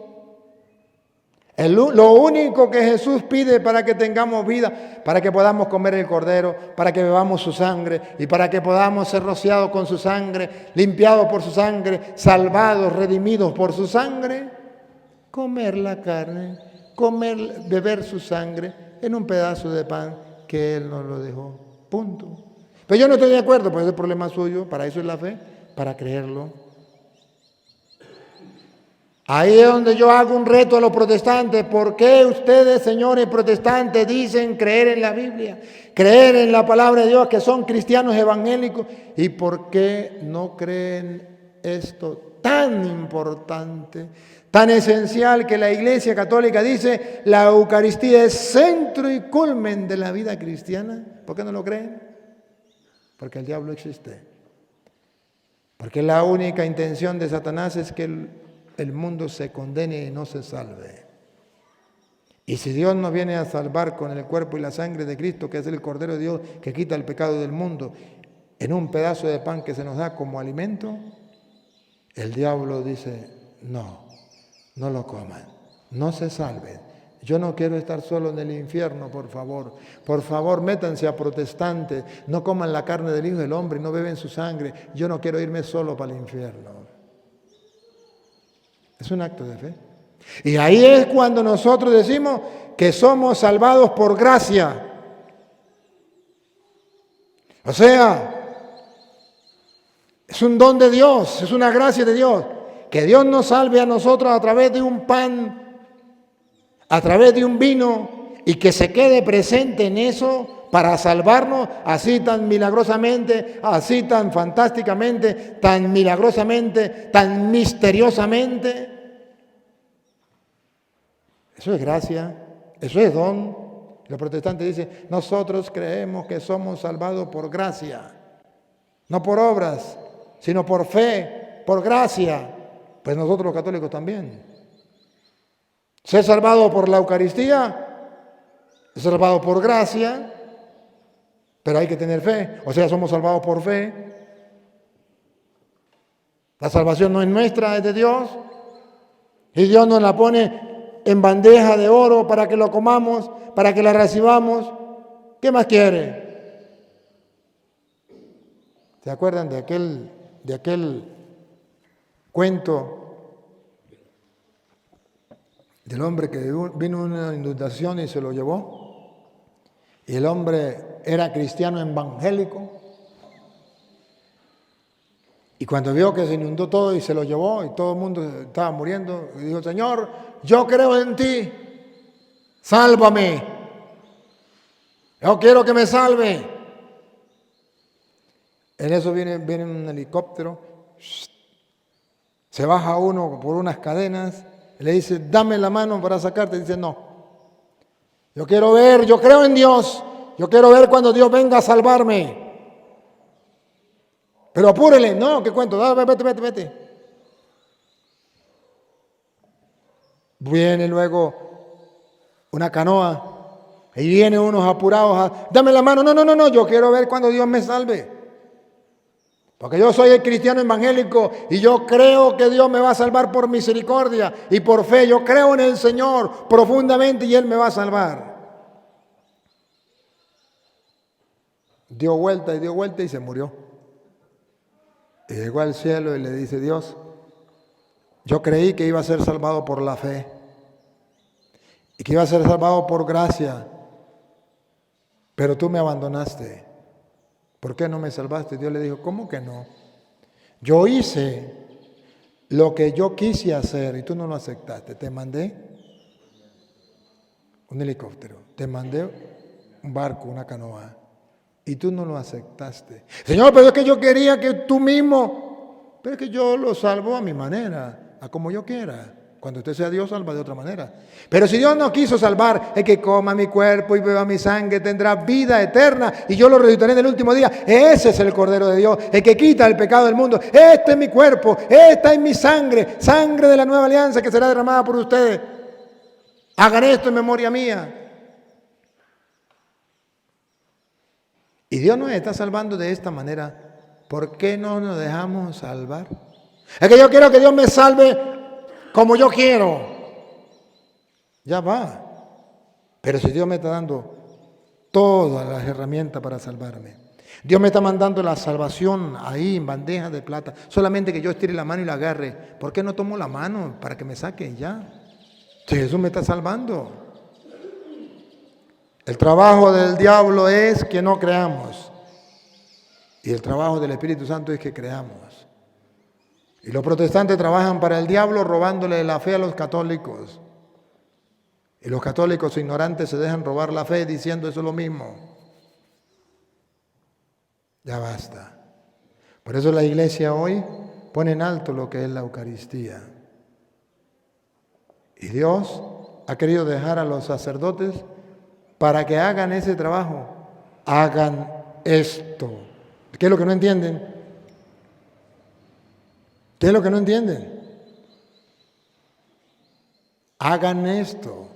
Lo único que Jesús pide para que tengamos vida, para que podamos comer el cordero, para que bebamos su sangre y para que podamos ser rociados con su sangre, limpiados por su sangre, salvados, redimidos por su sangre, comer la carne, beber su sangre en un pedazo de pan que Él nos lo dejó. Punto. Pero yo no estoy de acuerdo, pues es el problema suyo, para eso es la fe, para creerlo. Ahí es donde yo hago un reto a los protestantes. ¿Por qué ustedes, señores protestantes, dicen creer en la Biblia, creer en la palabra de Dios, que son cristianos evangélicos? ¿Y por qué no creen esto tan importante, tan esencial, que la Iglesia Católica dice la Eucaristía es centro y culmen de la vida cristiana? ¿Por qué no lo creen? Porque el diablo existe. Porque la única intención de Satanás es que el mundo se condene y no se salve. Y si Dios nos viene a salvar con el cuerpo y la sangre de Cristo, que es el Cordero de Dios que quita el pecado del mundo, en un pedazo de pan que se nos da como alimento, el diablo dice, no lo coman, no se salven. Yo no quiero estar solo en el infierno, por favor, métanse a protestantes, no coman la carne del Hijo del Hombre y no beben su sangre. Yo no quiero irme solo para el infierno. Es un acto de fe. Y ahí es cuando nosotros decimos que somos salvados por gracia. O sea, es un don de Dios, es una gracia de Dios. Que Dios nos salve a nosotros a través de un pan, a través de un vino, y que se quede presente en eso para salvarnos así tan milagrosamente, así tan fantásticamente, tan milagrosamente, tan misteriosamente. Eso es gracia, eso es don. Los protestantes dicen, nosotros creemos que somos salvados por gracia, no por obras, sino por fe, por gracia. Pues nosotros los católicos también. Ser salvado por la Eucaristía, ser salvado por gracia, pero hay que tener fe. O sea, somos salvados por fe. La salvación no es nuestra, es de Dios. Y Dios nos la pone en bandeja de oro para que lo comamos, para que la recibamos. ¿Qué más quiere? ¿Se acuerdan de aquel cuento del hombre que vino una inundación y se lo llevó? Y el hombre era cristiano evangélico. Y cuando vio que se inundó todo y se lo llevó y todo el mundo estaba muriendo, y dijo, Señor, yo creo en ti, sálvame, yo quiero que me salve. En eso viene un helicóptero, se baja uno por unas cadenas, y le dice, dame la mano para sacarte. Y dice, no, yo quiero ver, yo creo en Dios, yo quiero ver cuando Dios venga a salvarme. Pero apúrele, no, ¿qué cuento? Vete. Viene luego una canoa Y vienen unos apurados dame la mano. No, yo quiero ver cuando Dios me salve. Porque yo soy el cristiano evangélico y yo creo que Dios me va a salvar por misericordia y por fe. Yo creo en el Señor profundamente y Él me va a salvar. Dio vuelta y se murió. Y llegó al cielo y le dice: Dios, yo creí que iba a ser salvado por la fe y que iba a ser salvado por gracia, pero tú me abandonaste. ¿Por qué no me salvaste? Dios le dijo: ¿cómo que no? Yo hice lo que yo quise hacer y tú no lo aceptaste. Te mandé un helicóptero, te mandé un barco, una canoa, y tú no lo aceptaste. Señor, pero es que yo quería que tú mismo, pero es que yo lo salvo a mi manera, a como yo quiera. Cuando usted sea Dios, salva de otra manera. Pero si Dios no quiso salvar, el que coma mi cuerpo y beba mi sangre tendrá vida eterna y yo lo resucitaré en el último día. Ese es el Cordero de Dios, el que quita el pecado del mundo. Este es mi cuerpo, esta es mi sangre, sangre de la nueva alianza que será derramada por ustedes. Hagan esto en memoria mía. Y Dios nos está salvando de esta manera. ¿Por qué no nos dejamos salvar? Es que yo quiero que Dios me salve como yo quiero. Ya va. Pero si Dios me está dando todas las herramientas para salvarme, Dios me está mandando la salvación ahí en bandeja de plata, solamente que yo estire la mano y la agarre. ¿Por qué no tomo la mano para que me saquen ya? Si Jesús me está salvando. El trabajo del diablo es que no creamos. Y el trabajo del Espíritu Santo es que creamos. Y los protestantes trabajan para el diablo robándole la fe a los católicos. Y los católicos ignorantes se dejan robar la fe diciendo eso es lo mismo. Ya basta. Por eso la iglesia hoy pone en alto lo que es la Eucaristía. Y Dios ha querido dejar a los sacerdotes para que hagan ese trabajo. Hagan esto. ¿Qué es lo que no entienden? ¿Qué es lo que no entienden? Hagan esto.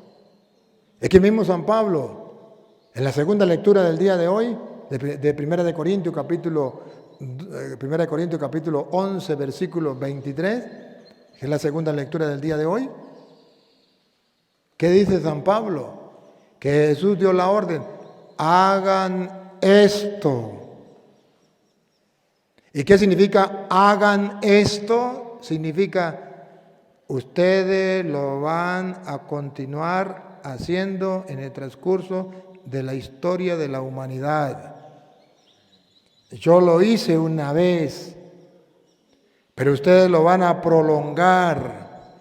Es que mismo San Pablo, en la segunda lectura del día de hoy, de 1 Corintios capítulo 11, versículo 23, que es la segunda lectura del día de hoy, ¿qué dice San Pablo? Que Jesús dio la orden, hagan esto. ¿Y qué significa hagan esto? Significa ustedes lo van a continuar haciendo en el transcurso de la historia de la humanidad. Yo lo hice una vez, pero ustedes lo van a prolongar,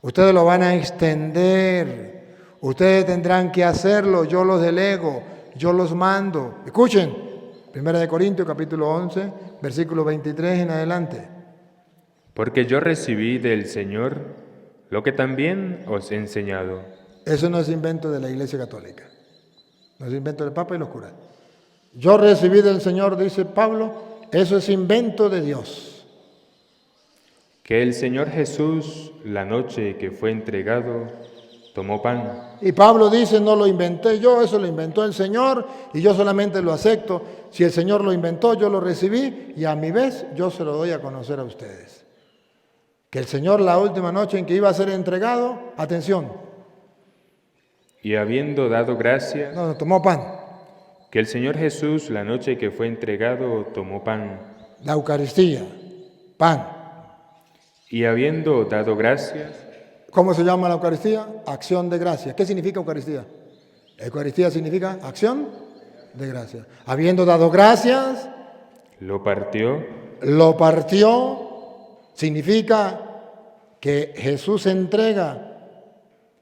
ustedes lo van a extender, ustedes tendrán que hacerlo, yo los delego, yo los mando. Escuchen, 1 Corintios capítulo 11, versículo 23 en adelante. Porque yo recibí del Señor lo que también os he enseñado. Eso no es invento de la Iglesia Católica, no es invento del Papa y los curas. Yo recibí del Señor, dice Pablo, eso es invento de Dios. Que el Señor Jesús, la noche que fue entregado, tomó pan. Y Pablo dice, no lo inventé yo, eso lo inventó el Señor y yo solamente lo acepto. Si el Señor lo inventó, yo lo recibí y a mi vez yo se lo doy a conocer a ustedes. Que el Señor la última noche en que iba a ser entregado, atención. Y habiendo dado gracias, tomó pan. que el Señor Jesús, la noche que fue entregado, tomó pan. La Eucaristía, pan. Y habiendo dado gracias. ¿Cómo se llama la Eucaristía? Acción de gracias. ¿Qué significa Eucaristía? Eucaristía significa acción de gracias. Habiendo dado gracias, lo partió. Lo partió significa que Jesús se entrega,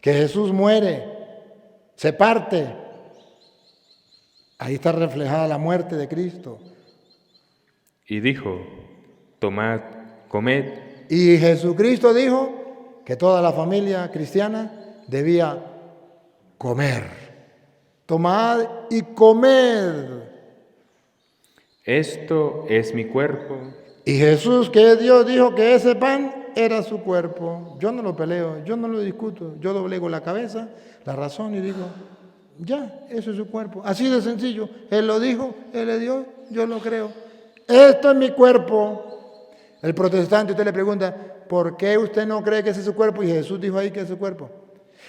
que Jesús muere, se parte. Ahí está reflejada la muerte de Cristo. Y dijo, tomad, comed. Y Jesucristo dijo que toda la familia cristiana debía comer. Tomad y comed. Esto es mi cuerpo. Y Jesús, que es Dios, dijo que ese pan era su cuerpo. Yo no lo peleo, yo no lo discuto. Yo doblego la cabeza, la razón y digo, Ya, eso es su cuerpo. Así de sencillo. Él lo dijo, Él le dio, yo lo creo. Esto es mi cuerpo. El protestante, usted le pregunta, ¿por qué usted no cree que ese es su cuerpo? Y Jesús dijo ahí que es su cuerpo.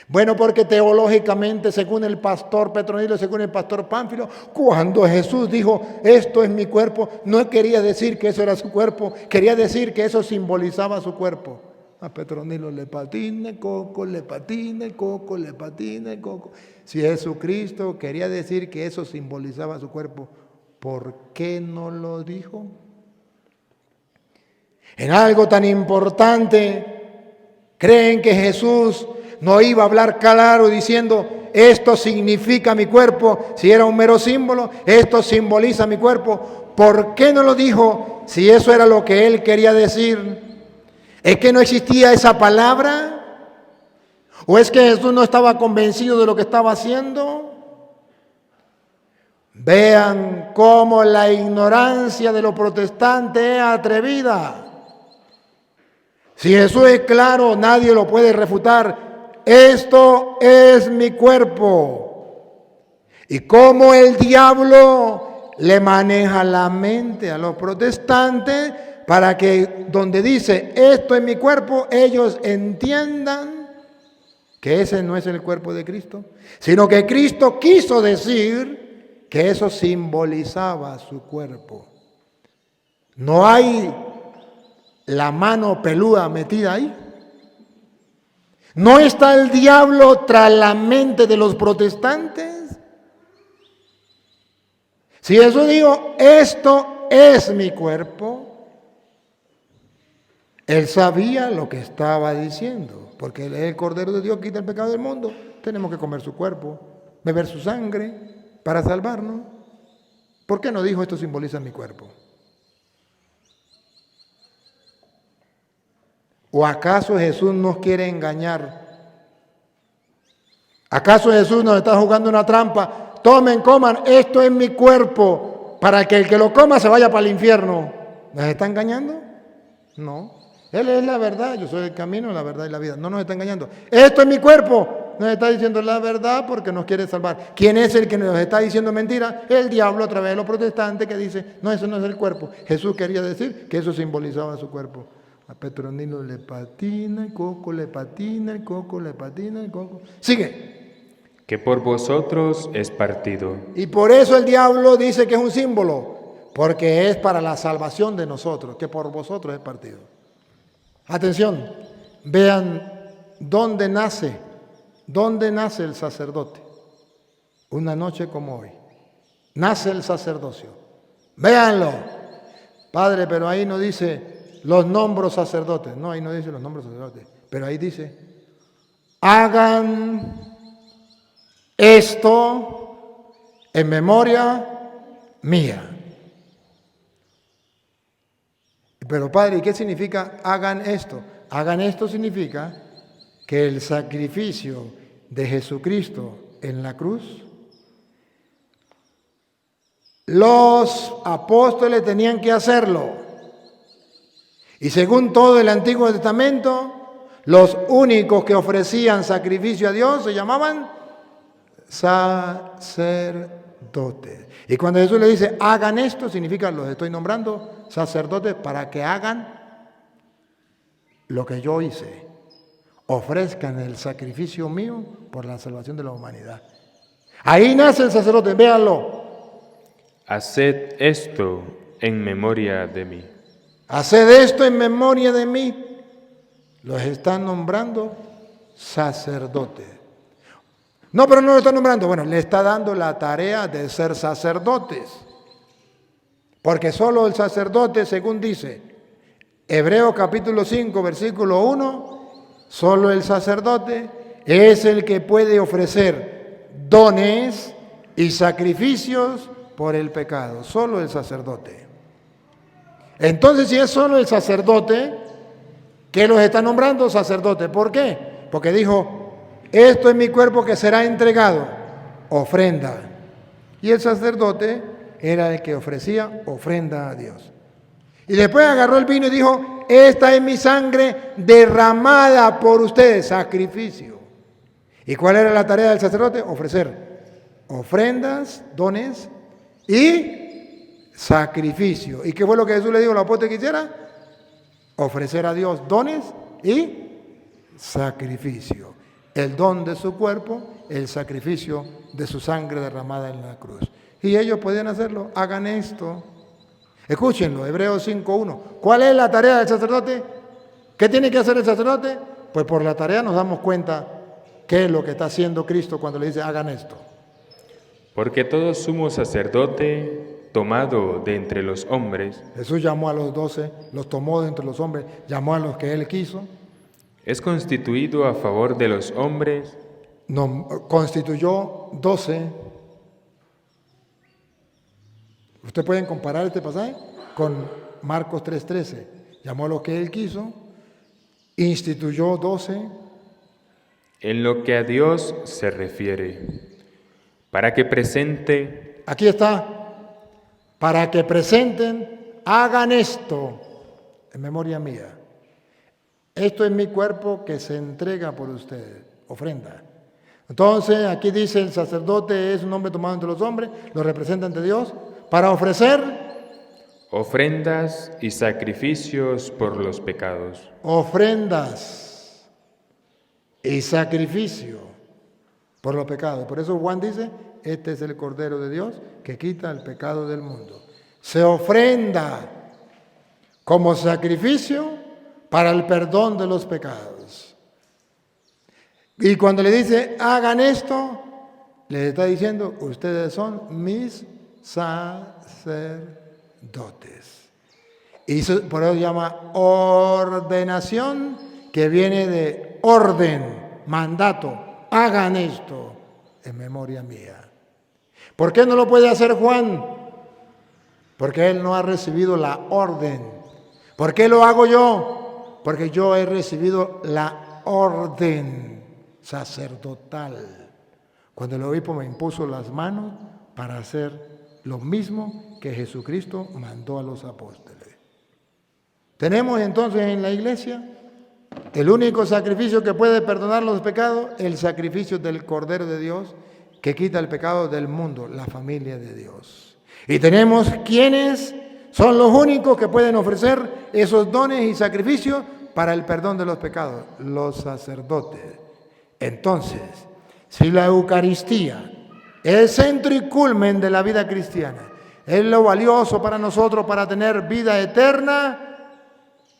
Bueno, porque teológicamente, según el pastor Petronilo, según el pastor Pánfilo, cuando Jesús dijo, esto es mi cuerpo, no quería decir que eso era su cuerpo, quería decir que eso simbolizaba su cuerpo. A Petronilo le patina el coco, le patina el coco, le patina el coco. Si Jesucristo quería decir que eso simbolizaba su cuerpo, ¿por qué no lo dijo? En algo tan importante, ¿creen que Jesús no iba a hablar claro diciendo, esto significa mi cuerpo, si era un mero símbolo, esto simboliza mi cuerpo? ¿Por qué no lo dijo si eso era lo que él quería decir? ¿Es que no existía esa palabra? ¿O es que Jesús no estaba convencido de lo que estaba haciendo? Vean cómo la ignorancia de los protestantes es atrevida. Si Jesús es claro, nadie lo puede refutar. Esto es mi cuerpo. Y cómo el diablo le maneja la mente a los protestantes para que donde dice esto es mi cuerpo, ellos entiendan que ese no es el cuerpo de Cristo, sino que Cristo quiso decir que eso simbolizaba su cuerpo. No hay la mano peluda metida ahí. ¿No está el diablo tras la mente de los protestantes? Si Jesús dijo, esto es mi cuerpo, él sabía lo que estaba diciendo, porque él es el Cordero de Dios que quita el pecado del mundo. Tenemos que comer su cuerpo, beber su sangre para salvarnos. ¿Por qué no dijo esto simboliza mi cuerpo? ¿O acaso Jesús nos quiere engañar? ¿Acaso Jesús nos está jugando una trampa? Tomen, coman, esto es mi cuerpo, para que el que lo coma se vaya para el infierno. ¿Nos está engañando? No. Él es la verdad, yo soy el camino, la verdad y la vida. No nos está engañando. Esto es mi cuerpo. Nos está diciendo la verdad porque nos quiere salvar. ¿Quién es el que nos está diciendo mentira? El diablo a través de los protestantes que dice, no, eso no es el cuerpo. Jesús quería decir que eso simbolizaba su cuerpo. A Petronilo le patina el coco, le patina el coco, le patina el coco. Sigue. Que por vosotros es partido. Y por eso el diablo dice que es un símbolo, porque es para la salvación de nosotros, que por vosotros es partido. Atención, vean dónde nace el sacerdote. Una noche como hoy, nace el sacerdocio. Véanlo. Padre, pero ahí no dice los nombres sacerdotes. No, ahí no dice los nombres sacerdotes. Pero ahí dice, hagan esto en memoria mía. Pero Padre, ¿y qué significa hagan esto? Hagan esto significa que el sacrificio de Jesucristo en la cruz, los apóstoles tenían que hacerlo. Y según todo el Antiguo Testamento, los únicos que ofrecían sacrificio a Dios se llamaban sacerdotes. Y cuando Jesús le dice, hagan esto, significa, los estoy nombrando sacerdotes para que hagan lo que yo hice. Ofrezcan el sacrificio mío por la salvación de la humanidad. Ahí nace el sacerdote, véanlo. Haced esto en memoria de mí. Haced esto en memoria de mí. Los están nombrando sacerdotes. No, pero no lo está nombrando. Bueno, le está dando la tarea de ser sacerdotes. Porque solo el sacerdote, según dice Hebreos capítulo 5, versículo 1, solo el sacerdote es el que puede ofrecer dones y sacrificios por el pecado. Solo el sacerdote. Entonces, si es solo el sacerdote, ¿qué los está nombrando sacerdotes? ¿Por qué? Porque dijo, esto es mi cuerpo que será entregado, ofrenda. Y el sacerdote era el que ofrecía ofrenda a Dios. Y después agarró el vino y dijo, esta es mi sangre derramada por ustedes, sacrificio. ¿Y cuál era la tarea del sacerdote? Ofrecer ofrendas, dones y sacrificio. ¿Y qué fue lo que Jesús le dijo al apóstol que hiciera? Ofrecer a Dios dones y sacrificio. El don de su cuerpo, el sacrificio de su sangre derramada en la cruz. Y ellos podían hacerlo. Hagan esto. Escúchenlo, Hebreos 5:1. ¿Cuál es la tarea del sacerdote? ¿Qué tiene que hacer el sacerdote? Pues por la tarea nos damos cuenta qué es lo que está haciendo Cristo cuando le dice hagan esto. Porque todo sumo sacerdote tomado de entre los hombres Jesús llamó a los 12, los tomó de entre los hombres, llamó a los que Él quiso, es constituido a favor de los hombres, constituyó 12. Ustedes pueden comparar este pasaje con Marcos 3:13. Llamó a los que Él quiso, instituyó 12. en lo que a Dios se refiere, para que presente, Aquí está, para que presenten, hagan esto en memoria mía. Esto es mi cuerpo que se entrega por ustedes, ofrenda. Entonces, aquí dice el sacerdote es un hombre tomado entre los hombres, lo representa ante Dios, para ofrecer ofrendas y sacrificios por los pecados. ofrendas y sacrificio por los pecados. Por eso Juan dice, este es el Cordero de Dios que quita el pecado del mundo. Se ofrenda como sacrificio para el perdón de los pecados. Y cuando le dice, hagan esto, le está diciendo, ustedes son mis sacerdotes. Y por eso se llama ordenación, que viene de orden, mandato. Hagan esto en memoria mía. ¿Por qué no lo puede hacer Juan? Porque él no ha recibido la orden. ¿Por qué lo hago yo? Porque yo he recibido la orden sacerdotal. Cuando el obispo me impuso las manos para hacer lo mismo que Jesucristo mandó a los apóstoles. Tenemos entonces en la iglesia el único sacrificio que puede perdonar los pecados, el sacrificio del Cordero de Dios que quita el pecado del mundo, la familia de Dios. Y tenemos quienes son los únicos que pueden ofrecer esos dones y sacrificios para el perdón de los pecados, los sacerdotes. Entonces, si la Eucaristía es el centro y culmen de la vida cristiana, es lo valioso para nosotros para tener vida eterna,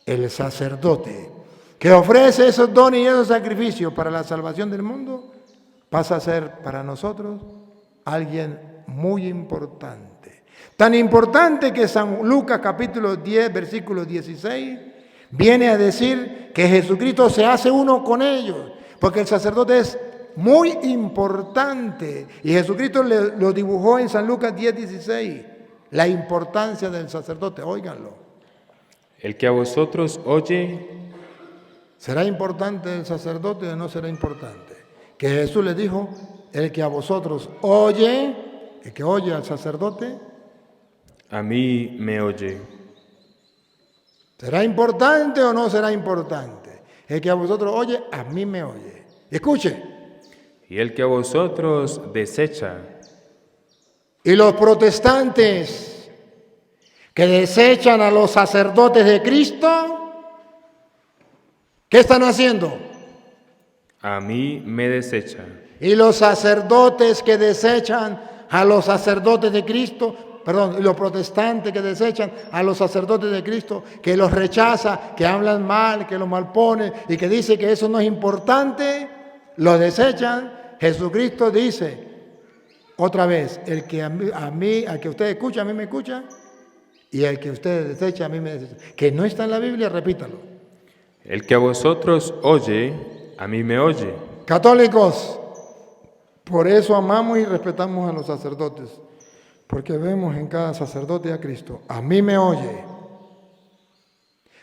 el sacerdote que ofrece esos dones y esos sacrificios para la salvación del mundo, pasa a ser para nosotros alguien muy importante. Tan importante que San Lucas capítulo 10, versículo 16, viene a decir que Jesucristo se hace uno con ellos, porque el sacerdote es muy importante. Y Jesucristo lo dibujó en San Lucas 10, 16, la importancia del sacerdote. Óiganlo. El que a vosotros oye, ¿será importante el sacerdote o no será importante? Que Jesús le dijo, el que a vosotros oye, el que oye al sacerdote, a mí me oye. ¿será importante o no será importante? El que a vosotros oye, a mí me oye. Escuche. Y el que a vosotros desecha, Y los protestantes que desechan a los sacerdotes de Cristo, ¿qué están haciendo? a mí me desecha. Y los sacerdotes que desechan a los sacerdotes de Cristo, y los protestantes que desechan a los sacerdotes de Cristo, que los rechaza, que hablan mal, que los malponen y que dice que eso no es importante, los desechan. Jesucristo dice, otra vez, el que al que usted escucha, a mí me escucha, y el que usted desecha, a mí me desecha. Que no está en la Biblia, repítalo. El que a vosotros oye, a mí me oye. Católicos, por eso amamos y respetamos a los sacerdotes, porque vemos en cada sacerdote a Cristo. A mí me oye.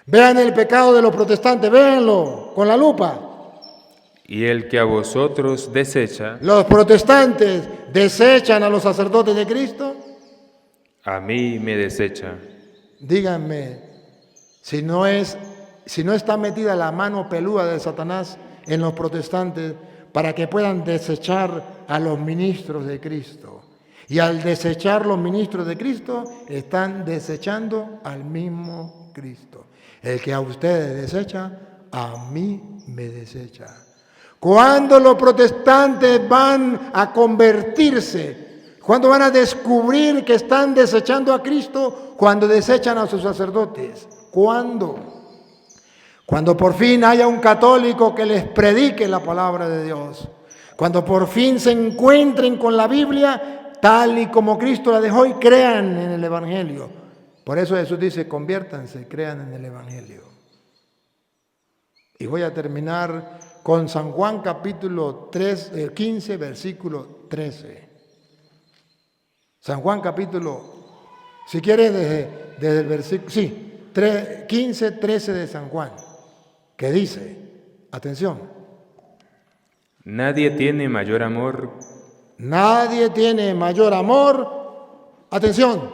Vean el pecado de los protestantes, véanlo con la lupa. Y el que a vosotros desecha, Los protestantes desechan a los sacerdotes de Cristo. a mí me desecha. Díganme, si no está metida la mano peluda de Satanás en los protestantes, para que puedan desechar a los ministros de Cristo. Y al desechar los ministros de Cristo, están desechando al mismo Cristo. El que a ustedes desecha, a mí me desecha. Cuando los protestantes van a convertirse, cuando van a descubrir que están desechando a Cristo, cuando desechan a sus sacerdotes. ¿Cuándo? Cuando por fin haya un católico que les predique la palabra de Dios. Cuando por fin se encuentren con la Biblia tal y como Cristo la dejó y crean en el Evangelio. Por eso Jesús dice, conviértanse, crean en el Evangelio. Y voy a terminar con San Juan capítulo 15, versículo 13. San Juan capítulo, si quieres desde el versículo, 15, 13 de San Juan, que dice, atención. Nadie tiene mayor amor. Nadie tiene mayor amor, atención.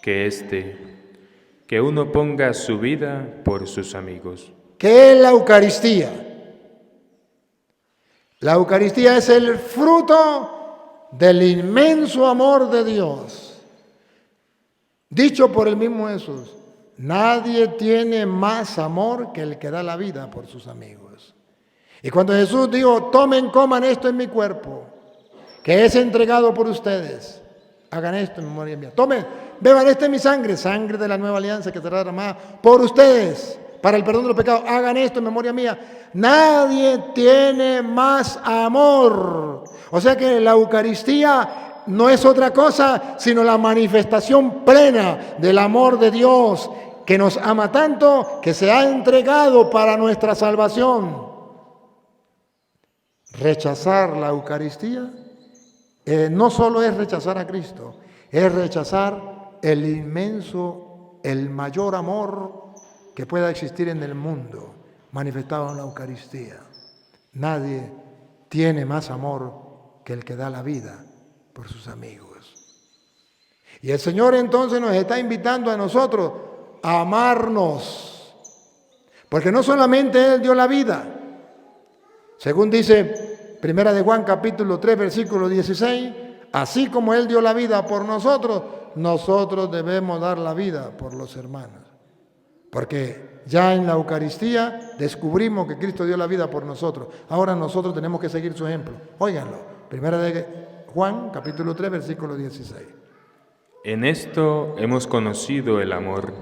Que uno ponga su vida por sus amigos. ¿Qué es la Eucaristía? La Eucaristía es el fruto del inmenso amor de Dios. Dicho por el mismo Jesús, nadie tiene más amor que el que da la vida por sus amigos. Y cuando Jesús dijo, tomen, coman, esto en mi cuerpo, que es entregado por ustedes, hagan esto en memoria mía. Tomen, beban esto en mi sangre, sangre de la nueva alianza que será derramada por ustedes, para el perdón de los pecados. Hagan esto en memoria mía. Nadie tiene más amor. O sea que la Eucaristía no es otra cosa sino la manifestación plena del amor de Dios, que nos ama tanto que se ha entregado para nuestra salvación. Rechazar la Eucaristía no solo es rechazar a Cristo, es rechazar el inmenso, el mayor amor que pueda existir en el mundo, manifestado en la Eucaristía. Nadie tiene más amor que el que da la vida por sus amigos. Y el Señor entonces nos está invitando a nosotros a amarnos, porque no solamente Él dio la vida, según dice Primera de Juan capítulo 3 versículo 16, así como Él dio la vida por nosotros, nosotros debemos dar la vida por los hermanos. Porque ya en la Eucaristía descubrimos que Cristo dio la vida por nosotros. Ahora nosotros tenemos que seguir su ejemplo. Óiganlo. Primera de Juan, capítulo 3, versículo 16. En esto hemos conocido el amor,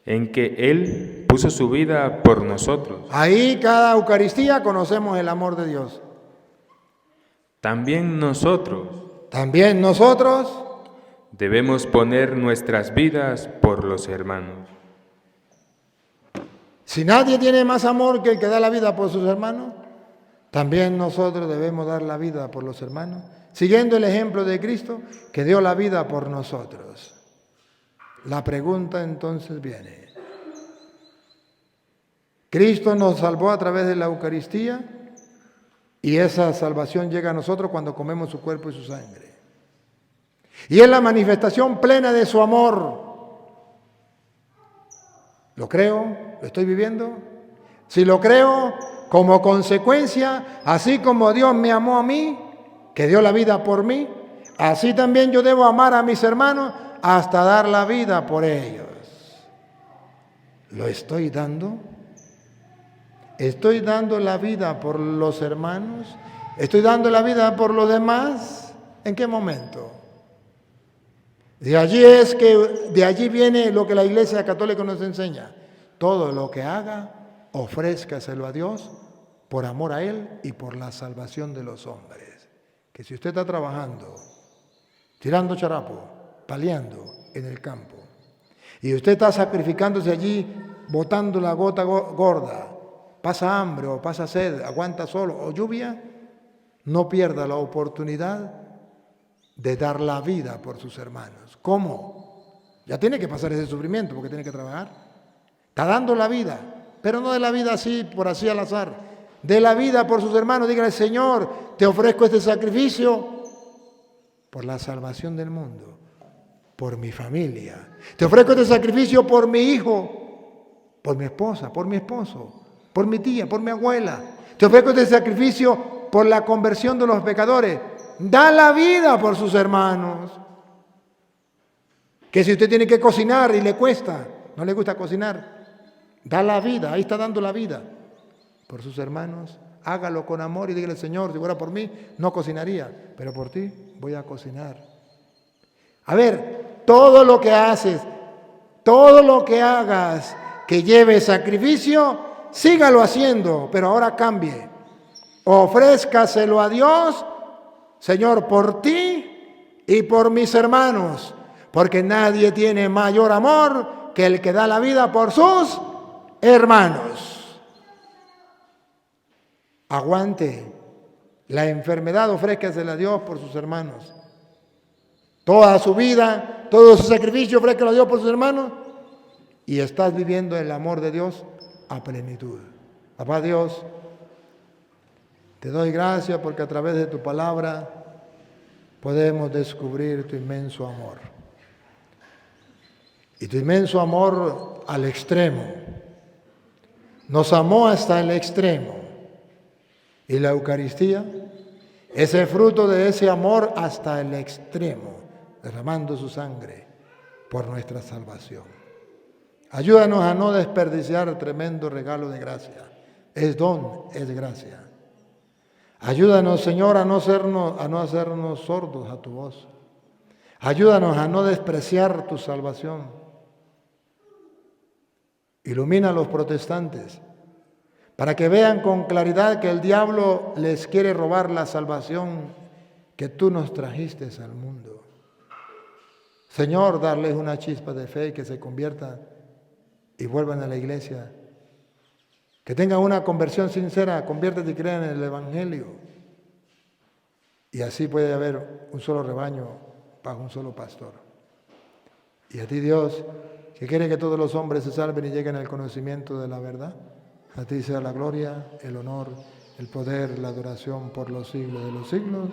en que Él puso su vida por nosotros. Ahí cada Eucaristía conocemos el amor de Dios. También nosotros debemos poner nuestras vidas por los hermanos. Si nadie tiene más amor que el que da la vida por sus hermanos, también nosotros debemos dar la vida por los hermanos, siguiendo el ejemplo de Cristo que dio la vida por nosotros. La pregunta entonces viene: Cristo nos salvó a través de la Eucaristía y esa salvación llega a nosotros cuando comemos su cuerpo y su sangre. Y es la manifestación plena de su amor. ¿Lo creo? ¿Lo estoy viviendo? Si lo creo, como consecuencia, así como Dios me amó a mí, que dio la vida por mí, así también yo debo amar a mis hermanos hasta dar la vida por ellos. ¿Lo estoy dando? ¿Estoy dando la vida por los hermanos? ¿Estoy dando la vida por los demás? ¿En qué momento? De allí viene lo que la Iglesia Católica nos enseña. Todo lo que haga, ofrézcaselo a Dios por amor a Él y por la salvación de los hombres. Que si usted está trabajando, tirando charapo, paleando en el campo, y usted está sacrificándose allí, botando la gota gorda, pasa hambre o pasa sed, aguanta solo o lluvia, no pierda la oportunidad de dar la vida por sus hermanos. ¿Cómo? Ya tiene que pasar ese sufrimiento porque tiene que trabajar. Está dando la vida, pero no de la vida así, por así al azar. De la vida por sus hermanos. Dígale: Señor, te ofrezco este sacrificio por la salvación del mundo, por mi familia. Te ofrezco este sacrificio por mi hijo, por mi esposa, por mi esposo, por mi tía, por mi abuela. Te ofrezco este sacrificio por la conversión de los pecadores. Da la vida por sus hermanos. Que si usted tiene que cocinar y le cuesta, no le gusta cocinar, da la vida, ahí está dando la vida por sus hermanos. Hágalo con amor y dígale: Señor, si fuera por mí, no cocinaría, pero por ti voy a cocinar. A ver, todo lo que haces, todo lo que hagas que lleve sacrificio, sígalo haciendo, pero ahora cambie. Ofrézcaselo a Dios, Señor, por ti y por mis hermanos, porque nadie tiene mayor amor que el que da la vida por sus hermanos. Aguante la enfermedad, ofrézcasela a Dios por sus hermanos. Toda su vida, todo su sacrificio, ofrézcalo a Dios por sus hermanos. Y estás viviendo el amor de Dios a plenitud. Papá Dios, te doy gracias porque a través de tu palabra podemos descubrir tu inmenso amor. Y tu inmenso amor al extremo. Nos amó hasta el extremo. Y la Eucaristía es el fruto de ese amor hasta el extremo, derramando su sangre por nuestra salvación. Ayúdanos a no desperdiciar tremendo regalo de gracia. Es don, es gracia. Ayúdanos, Señor, a no hacernos sordos a tu voz. Ayúdanos a no despreciar tu salvación. Ilumina a los protestantes para que vean con claridad que el diablo les quiere robar la salvación que tú nos trajiste al mundo. Señor, darles una chispa de fe que se conviertan y vuelvan a la iglesia. Que tengan una conversión sincera, conviértete y crean en el Evangelio. Y así puede haber un solo rebaño bajo un solo pastor. Y a ti, Dios, que quiere que todos los hombres se salven y lleguen al conocimiento de la verdad, a ti sea la gloria, el honor, el poder, la adoración por los siglos de los siglos.